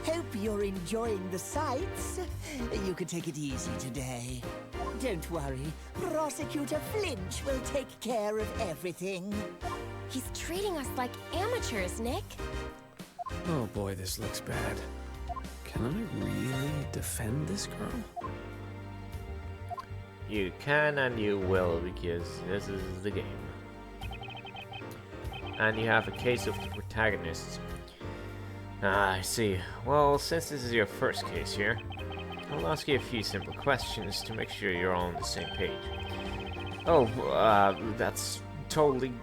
Hope you're enjoying the sights. You can take it easy today. Don't worry, Prosecutor Flinch will take care of everything. He's treating us like amateurs, Nick. Oh boy, this looks bad. Can I really defend this girl? You can and you will, because this is the game. And you have a case of the protagonists. Ah, I see. Well, since this is your first case here, I'll ask you a few simple questions to make sure you're all on the same page. Oh, that's totally...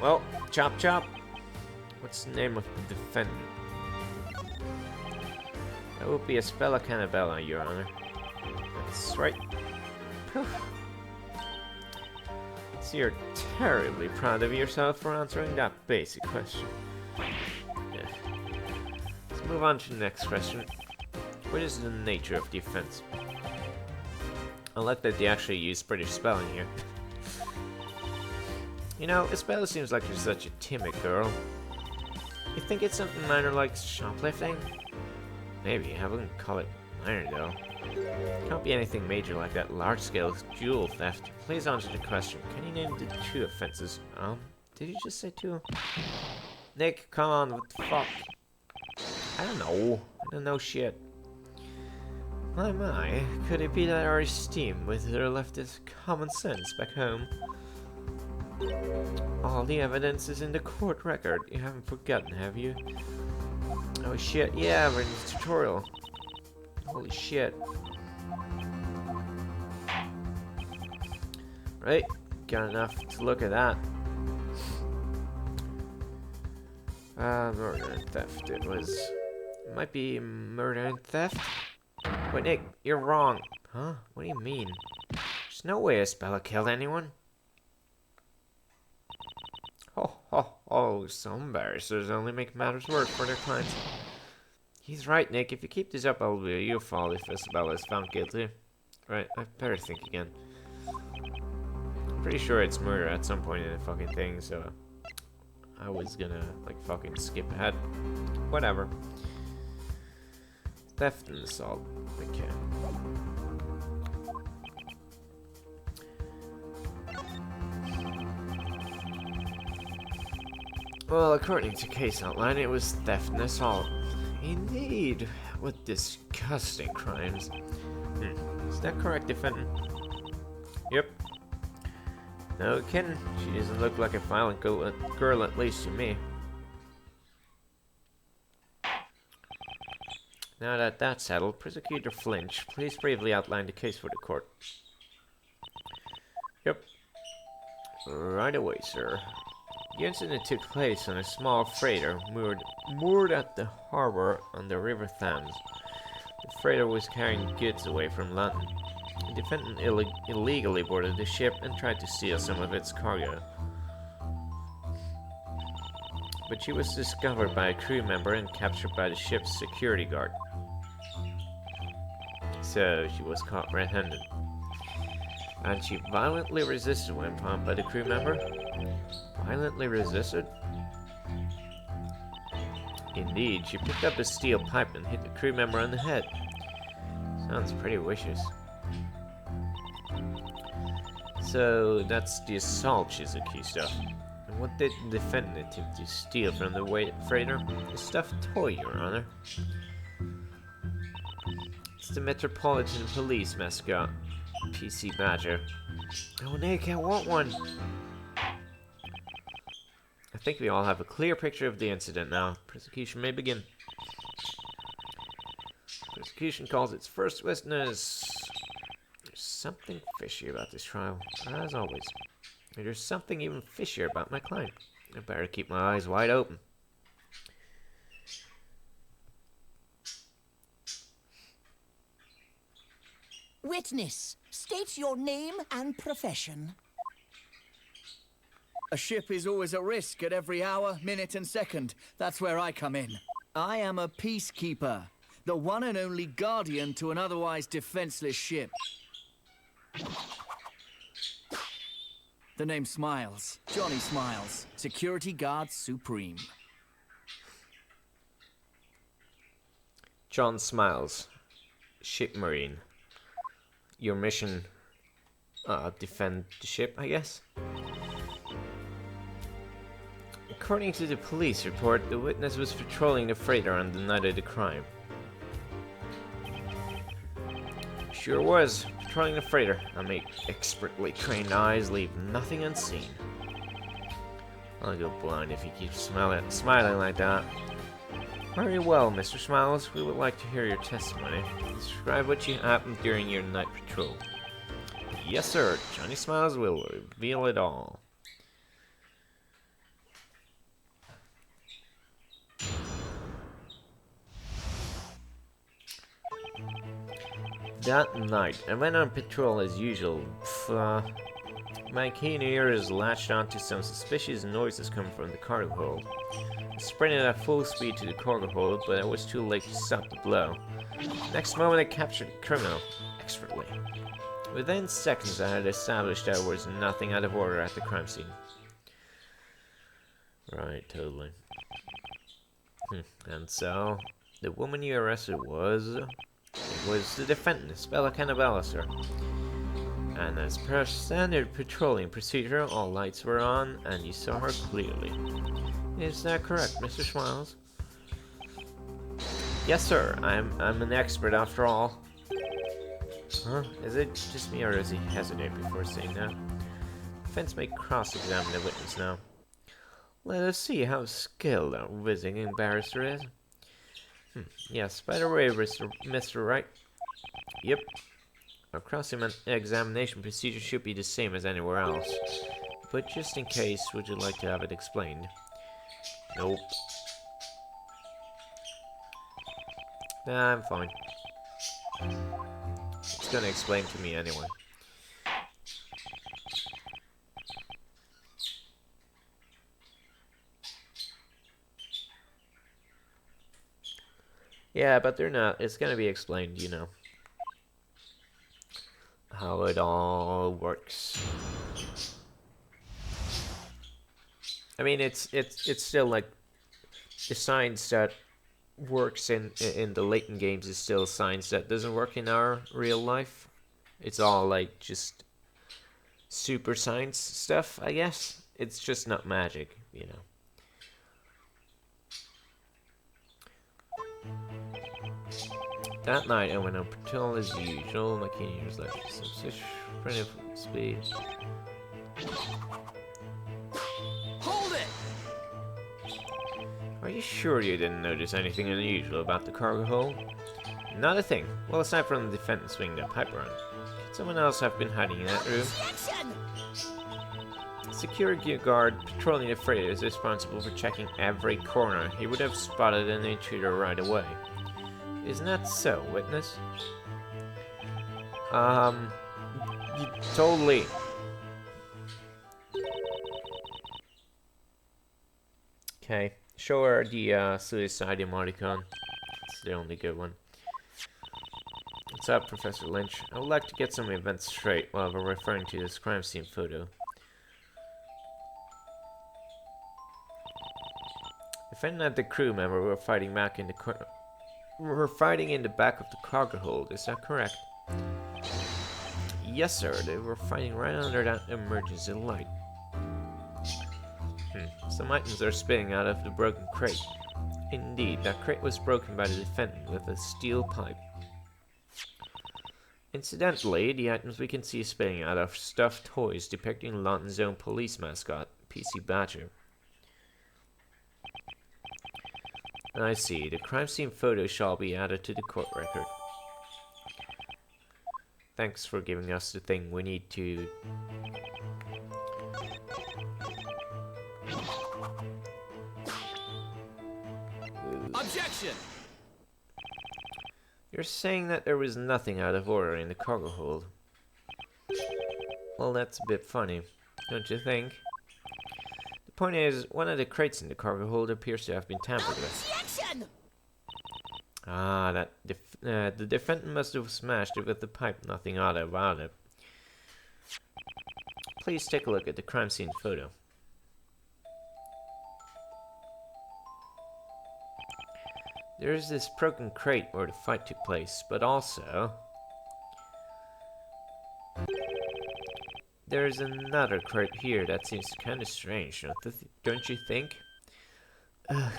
Well, chop chop. What's the name of the defendant? That would be Spella Cantabella, Your Honor. That's right. So you're terribly proud of yourself for answering that basic question. Yeah. Let's move on to the next question. What is the nature of the offense? I like that they actually use British spelling here. You know, Spella seems like you're such a timid girl. You think it's something minor like shoplifting? Maybe, I wouldn't call it minor though. Can't be anything major like that large-scale jewel theft. Please answer the question. Can you name the two offenses? Did you just say two? Nick, come on, what the fuck? I don't know. I don't know shit. My, could it be that our esteem with her left us common sense back home? All the evidence is in the court record. You haven't forgotten, have you? Oh shit, yeah, we're in the tutorial. Holy shit. Right, got enough to look at that. Murder and theft. It might be murder and theft? Wait, Nick, you're wrong. Huh? What do you mean? There's no way Isabella killed anyone. Oh, some barristers only make matters worse for their clients. He's right, Nick. If you keep this up, I'll be your fault if Isabella is found guilty. Right, I better think again. I'm pretty sure it's murder at some point in the fucking thing, so I was gonna, like, fucking skip ahead. Whatever. Theft and assault. Okay. Well, according to case outline, it was theft and assault. Indeed. What disgusting crimes. Is that correct, defendant? Yep. No kidding. She doesn't look like a violent girl, at least to me. Now that that's settled, Prosecutor Flinch, please bravely outline the case for the court. Yep. Right away, sir. The incident took place on a small freighter moored at the harbor on the River Thames. The freighter was carrying goods away from London. The defendant illegally boarded the ship and tried to steal some of its cargo. But she was discovered by a crew member and captured by the ship's security guard. So she was caught red-handed. And she violently resisted when found by the crew member. Violently resisted? Indeed, she picked up a steel pipe and hit the crew member on the head. Sounds pretty vicious. So that's the assault she's accused of. And what did the defendant attempt to steal from the freighter? A stuffed toy, Your Honor. It's the Metropolitan Police mascot, PC Badger. Oh, Nick, I want one! I think we all have a clear picture of the incident now. Prosecution may begin. Prosecution calls its first witness. There's something fishy about this trial, as always. And there's something even fishier about my client. I better keep my eyes wide open. Witness, state your name and profession. A ship is always at risk at every hour, minute and second. That's where I come in. I am a peacekeeper, the one and only guardian to an otherwise defenseless ship. The name Smiles. Johnny Smiles. Security Guard Supreme. John Smiles. Ship Marine. Your mission... defend the ship, I guess? According to the police report, the witness was patrolling the freighter on the night of the crime. Sure was. Patrolling the freighter. I make expertly trained eyes leave nothing unseen. I'll go blind if he keeps smiling like that. Very well, Mr. Smiles. We would like to hear your testimony. Describe what happened during your night patrol. Yes, sir. Johnny Smiles will reveal it all. That night, I went on patrol as usual. My keen ears latched onto some suspicious noises coming from the cargo hold. I sprinted at full speed to the cargo hold, but I was too late to stop the blow. Next moment, I captured the criminal, expertly. Within seconds, I had established there was nothing out of order at the crime scene. Right, totally. And so, the woman you arrested was... It was the defendant, Isabella Cannavalla, sir. And as per standard patrolling procedure, all lights were on, and you saw her clearly. Is that correct, Mr. Smiles? Yes, sir. I'm an expert after all. Huh? Is it just me, or does he hesitate before saying that? Defense may cross-examine the witness now. Let us see how skilled our visiting barrister is. Yes, by the way, Mr. Wright. Yep. Our cross-examination procedure should be the same as anywhere else. But just in case, would you like to have it explained? Nope. Nah, I'm fine. It's gonna explain to me anyway. Yeah, but they're not. It's gonna be explained, you know. How it all works. I mean, it's still like the science that works in the Layton games is still science that doesn't work in our real life. It's all like just super science stuff, I guess. It's just not magic, you know. That night I went on patrol as usual. My keen ears left some such friendly speed. Hold it! Are you sure you didn't notice anything unusual about the cargo hold? Not a thing. Well, aside from the defendant swinging that pipe around. Could someone else have been hiding in that room? Security guard patrolling the freighter is responsible for checking every corner. He would have spotted an intruder right away. Isn't that so, witness? Totally. Okay, show her the suicide emoticon. It's the only good one. What's up, Professor Lynch? I would like to get some events straight while we're referring to this crime scene photo. Defendant and the crew member were fighting back in the back of the cargo hold, is that correct? Yes, sir. They were fighting right under that emergency light. Some items are spilling out of the broken crate. Indeed, that crate was broken by the defendant with a steel pipe. Incidentally, the items we can see spilling out are stuffed toys depicting London's own police mascot, PC Badger. I see. The crime scene photo shall be added to the court record. Thanks for giving us the thing we need to... Objection! You're saying that there was nothing out of order in the cargo hold. Well, that's a bit funny, don't you think? The point is, one of the crates in the cargo hold appears to have been tampered with. Ah, the defendant must have smashed it with the pipe, nothing odd about it. Please take a look at the crime scene photo. There's this broken crate where the fight took place, but also... there's another crate here that seems kind of strange, don't you think? Ugh.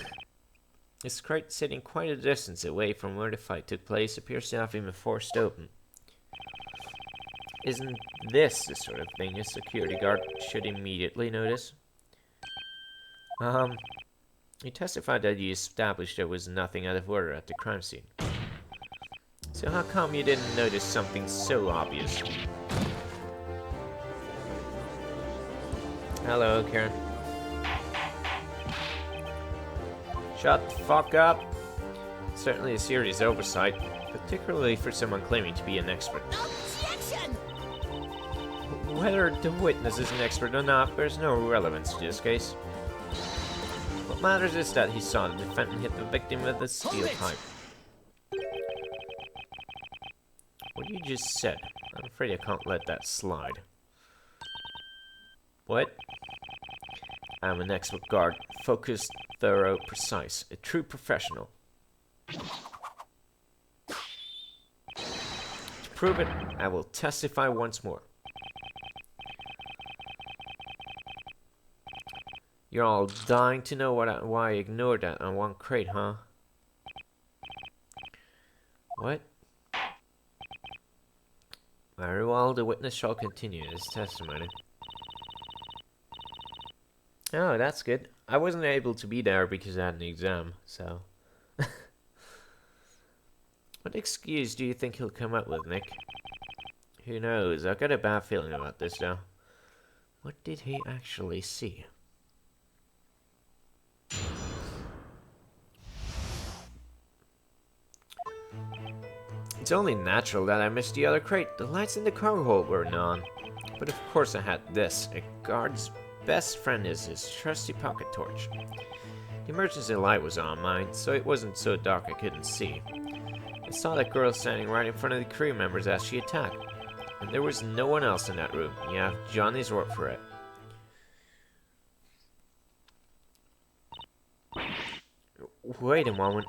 This crate sitting quite a distance away from where the fight took place appears to have been forced open. Isn't this the sort of thing a security guard should immediately notice? You testified that you established there was nothing out of order at the crime scene. So how come you didn't notice something so obvious? Hello, Karen. Shut the fuck up. Certainly a serious oversight, particularly for someone claiming to be an expert. Objection! Whether the witness is an expert or not, there's no relevance to this case. What matters is that he saw the defendant hit the victim with a steel pipe. What you just said, I'm afraid I can't let that slide. What? I'm an expert guard, focused, thorough, precise, a true professional. To prove it, I will testify once more. You're all dying to know why I ignored that on one crate, huh? What? Very well, the witness shall continue his testimony. Oh, that's good. I wasn't able to be there because I had an exam, so... What excuse do you think he'll come up with, Nick? Who knows? I've got a bad feeling about this, though. What did he actually see? It's only natural that I missed the other crate. The lights in the cargo hold weren't on. But of course I had this. A guard's best friend is his trusty pocket torch. The emergency light was on mine, so it wasn't so dark I couldn't see. I saw that girl standing right in front of the crew members as she attacked. And there was no one else in that room. You have Johnny's word for it. Wait a moment.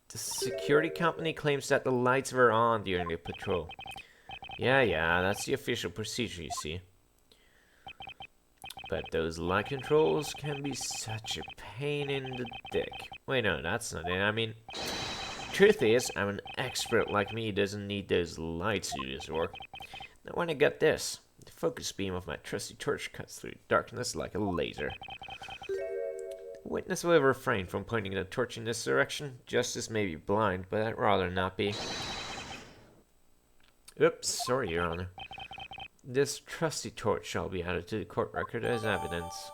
The security company claims that the lights were on during the patrol. Yeah, that's the official procedure, you see. But those light controls can be such a pain in the dick. Wait, no, that's not it. I mean, truth is, I'm an expert like me doesn't need those lights to do this work. Now when I get this, the focus beam of my trusty torch cuts through darkness like a laser. The witness will refrain from pointing the torch in this direction. Justice may be blind, but I'd rather not be. Oops, sorry, Your Honor. This trusty torch shall be added to the court record as evidence.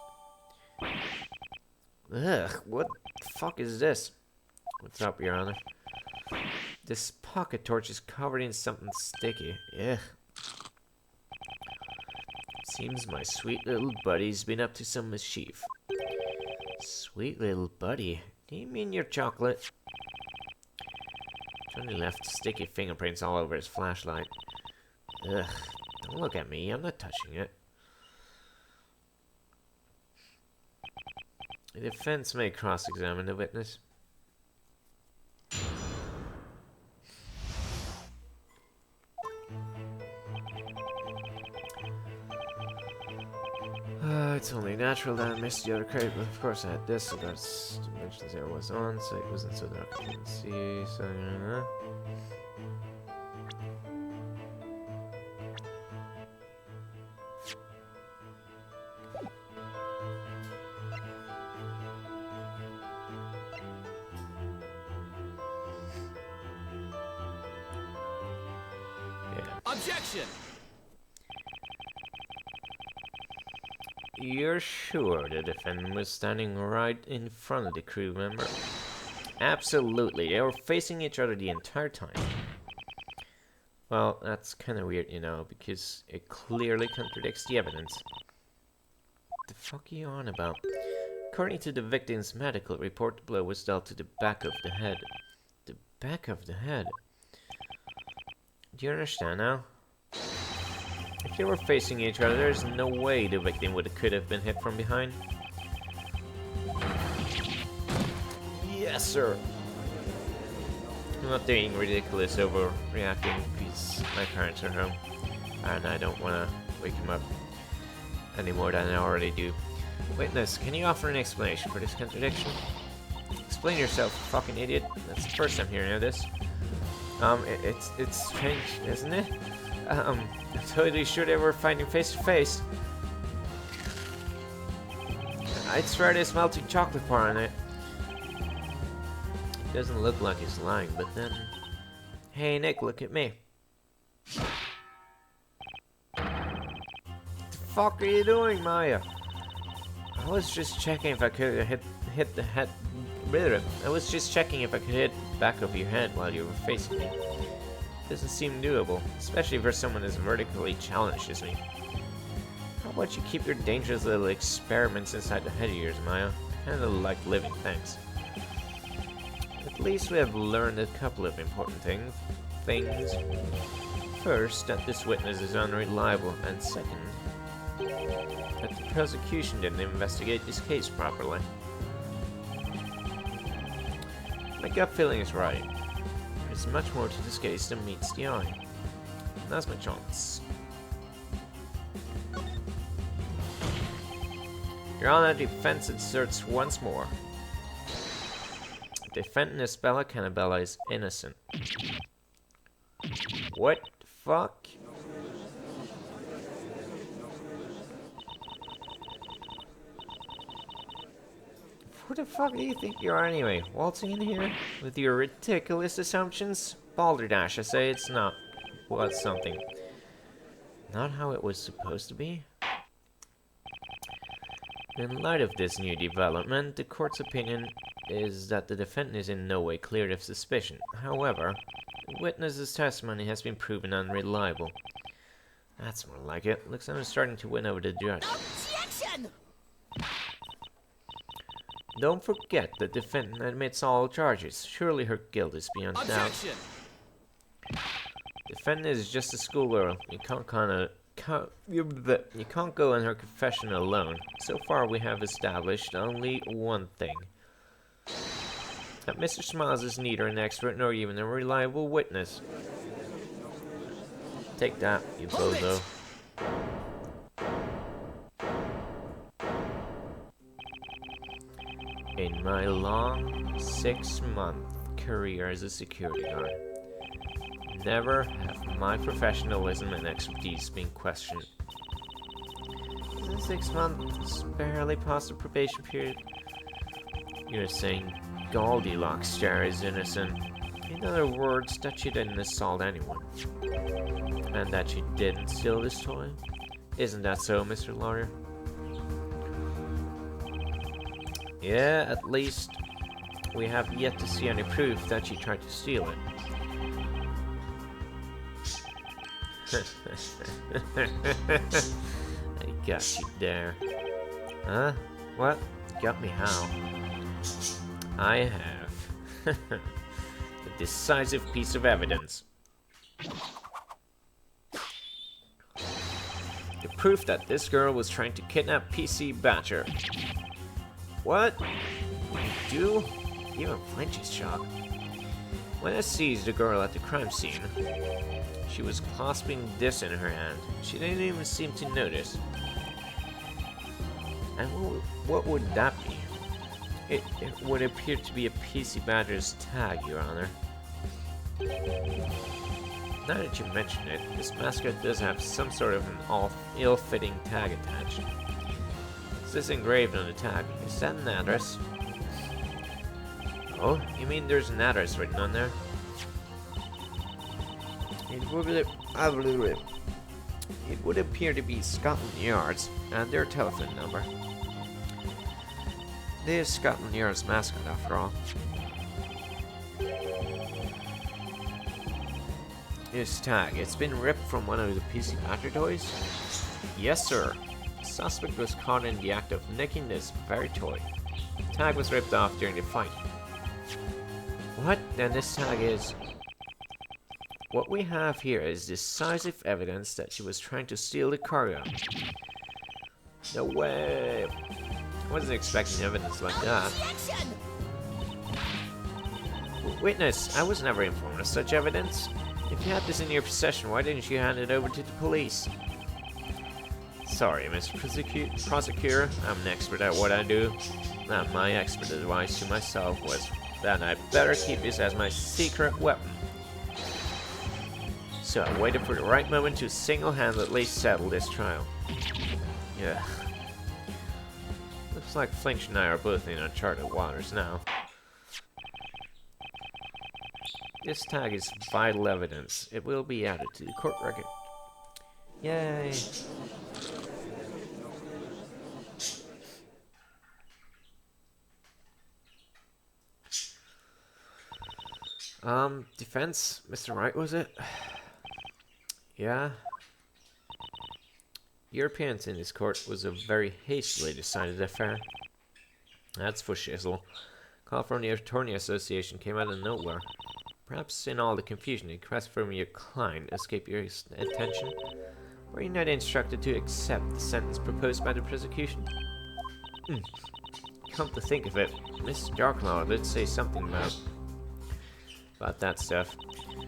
Ugh, what the fuck is this? What's up, Your Honor? This pocket torch is covered in something sticky. Ugh. Seems my sweet little buddy's been up to some mischief. Sweet little buddy? Do you mean your chocolate? Johnny left sticky fingerprints all over his flashlight. Ugh. Don't look at me, I'm not touching it. The defense may cross-examine the witness. It's only natural that I missed the other crate, but of course I had this, so that's dimension 0 was on, so it wasn't so dark I couldn't see, so... Objection! You're sure the defendant was standing right in front of the crew member? Absolutely, they were facing each other the entire time. Well, that's kind of weird, you know, because it clearly contradicts the evidence. What the fuck are you on about? According to the victim's medical report, the blow was dealt to the back of the head. The back of the head? Do you understand now? If they were facing each other, there's no way the victim could have been hit from behind. Yes, sir. I'm not being ridiculous overreacting because my parents are home and I don't want to wake him up any more than I already do. Witness, can you offer an explanation for this contradiction? Explain yourself, fucking idiot. That's the first time hearing of this. It's strange, isn't it? I'm totally sure they were fighting face to face. I'd swear there's melting chocolate bar on it. It doesn't look like he's lying, but then... Hey Nick, look at me. What the fuck are you doing, Maya? I was just checking if I could hit the head... I was just checking if I could hit the back of your head while you were facing me. Doesn't seem doable, especially for someone as vertically challenged as me. How about you keep your dangerous little experiments inside the head of yours, Maya? Kinda like living, thanks. At least we have learned a couple of important things. First, that this witness is unreliable, and second, that the prosecution didn't investigate this case properly. My gut feeling is right. There's much more to this case than meets the eye. Now's my chance. Your Honor, defense asserts once more. Defendant Isabella Cannabella is innocent. What the fuck? Who the fuck do you think you are anyway? Waltzing in here with your ridiculous assumptions? Balderdash, I say it's not. Was something. Not how it was supposed to be? In light of this new development, the court's opinion is that the defendant is in no way cleared of suspicion. However, the witness's testimony has been proven unreliable. That's more like it. Looks like I'm starting to win over the judge. Objection! Don't forget the defendant admits all charges. Surely her guilt is beyond doubt. Objection! Defendant is just a schoolgirl. You can't go on her confession alone. So far we have established only one thing. That Mr. Smiles is neither an expert nor even a reliable witness. Take that, you bozo. In my long 6-month career as a security guard, never have my professionalism and expertise been questioned. In 6 months, barely past the probation period. You're saying Goldilocks Jar is innocent. In other words, that she didn't assault anyone. And that she didn't steal this toy? Isn't that so, Mr. Lawyer? Yeah, at least we have yet to see any proof that she tried to steal it. I got you there. Huh? What? Got me how? I have. A decisive piece of evidence. The proof that this girl was trying to kidnap PC Badger. What? You do? Even flinch is shocked. When I seized the girl at the crime scene, she was clasping this in her hand. She didn't even seem to notice. And what would that be? It would appear to be a PC Badger's tag, Your Honor. Now that you mention it, this mascot does have some sort of an ill-fitting tag attached. Is this engraved on the tag? Is that an address? Oh, you mean there's an address written on there? It would appear to be Scotland Yard's and their telephone number. There's Scotland Yard's mascot, after all. This tag, it's been ripped from one of the PC Badger toys? Yes, sir. The suspect was caught in the act of nicking this very toy. The tag was ripped off during the fight. What? Then this tag is... What we have here is decisive evidence that she was trying to steal the cargo. No way! I wasn't expecting evidence like that. Witness, I was never informed of such evidence. If you had this in your possession, why didn't you hand it over to the police? Sorry, Mr. Prosecutor, I'm an expert at what I do. Now, my expert advice to myself was that I better keep this as my secret weapon. So I waited for the right moment to single-handedly settle this trial. Yeah. Looks like Flinch and I are both in uncharted waters now. This tag is vital evidence. It will be added to the court record. Yay! Defense? Mr. Wright, was it? Yeah? Your appearance in this court was a very hastily decided affair. That's for shizzle. Call from the Attorney Association came out of nowhere. Perhaps in all the confusion, the request from your client escaped your attention. Were you not instructed to accept the sentence proposed by the prosecution? Come to think of it, Miss Darklaw did say something about that stuff.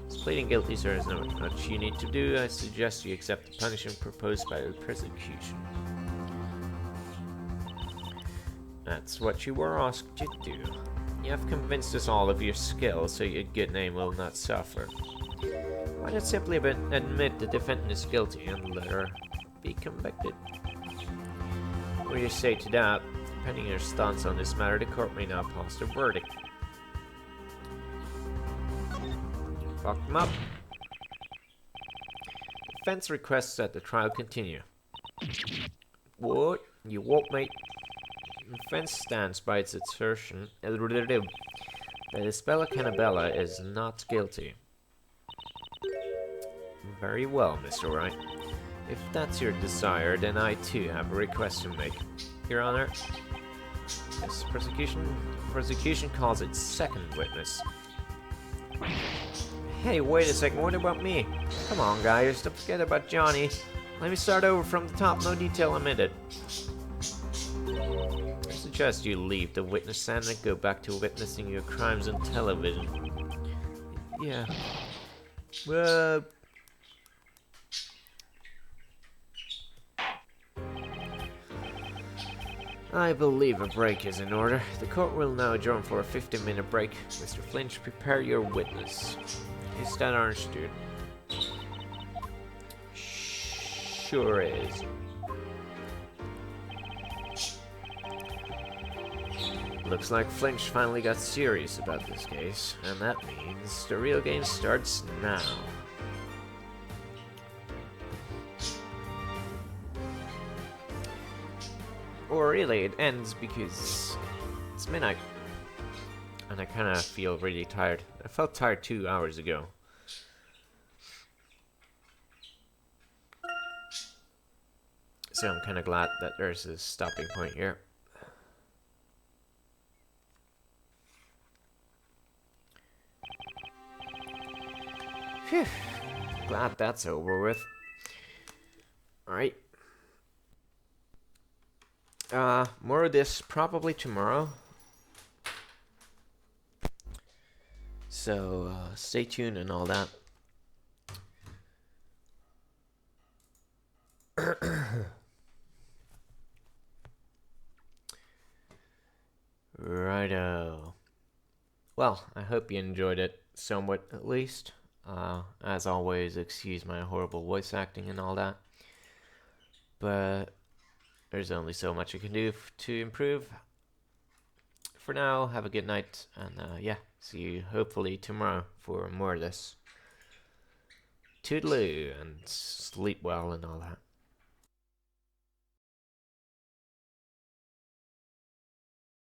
As pleading guilty, sir, is not much you need to do. I suggest you accept the punishment proposed by the prosecution. That's what you were asked to do. You have convinced us all of your skill, so your good name will not suffer. Why not simply admit the defendant is guilty and let her be convicted? What do you say to that? Pending your stance on this matter, the court may now pass the verdict. Fuck them up. Defense requests that the trial continue. What? You won't, mate. Defense stands by its assertion that Isabella Cannabella is not guilty. Very well, Mr. Wright. If that's your desire, then I too have a request to make. Your Honor, this prosecution calls its second witness. Hey, wait a second, what about me? Come on, guys, don't forget about Johnny. Let me start over from the top, no detail omitted. I suggest you leave the witness stand and go back to witnessing your crimes on television. Yeah. I believe a break is in order. The court will now adjourn for a 15-minute break. Mr. Flinch, prepare your witness. Is that understood? Sure is. Looks like Flinch finally got serious about this case, and that means the real game starts now. Or really, it ends because it's midnight. And I kind of feel really tired. I felt tired 2 hours ago. So I'm kind of glad that there's a stopping point here. Phew. Glad that's over with. Alright. More of this probably tomorrow. So, stay tuned and all that. Righto. Well, I hope you enjoyed it somewhat at least. As always, excuse my horrible voice acting and all that. But there's only so much I can do to improve. For now, have a good night, and yeah, see you hopefully tomorrow for more of this. Toodaloo, and sleep well and all that.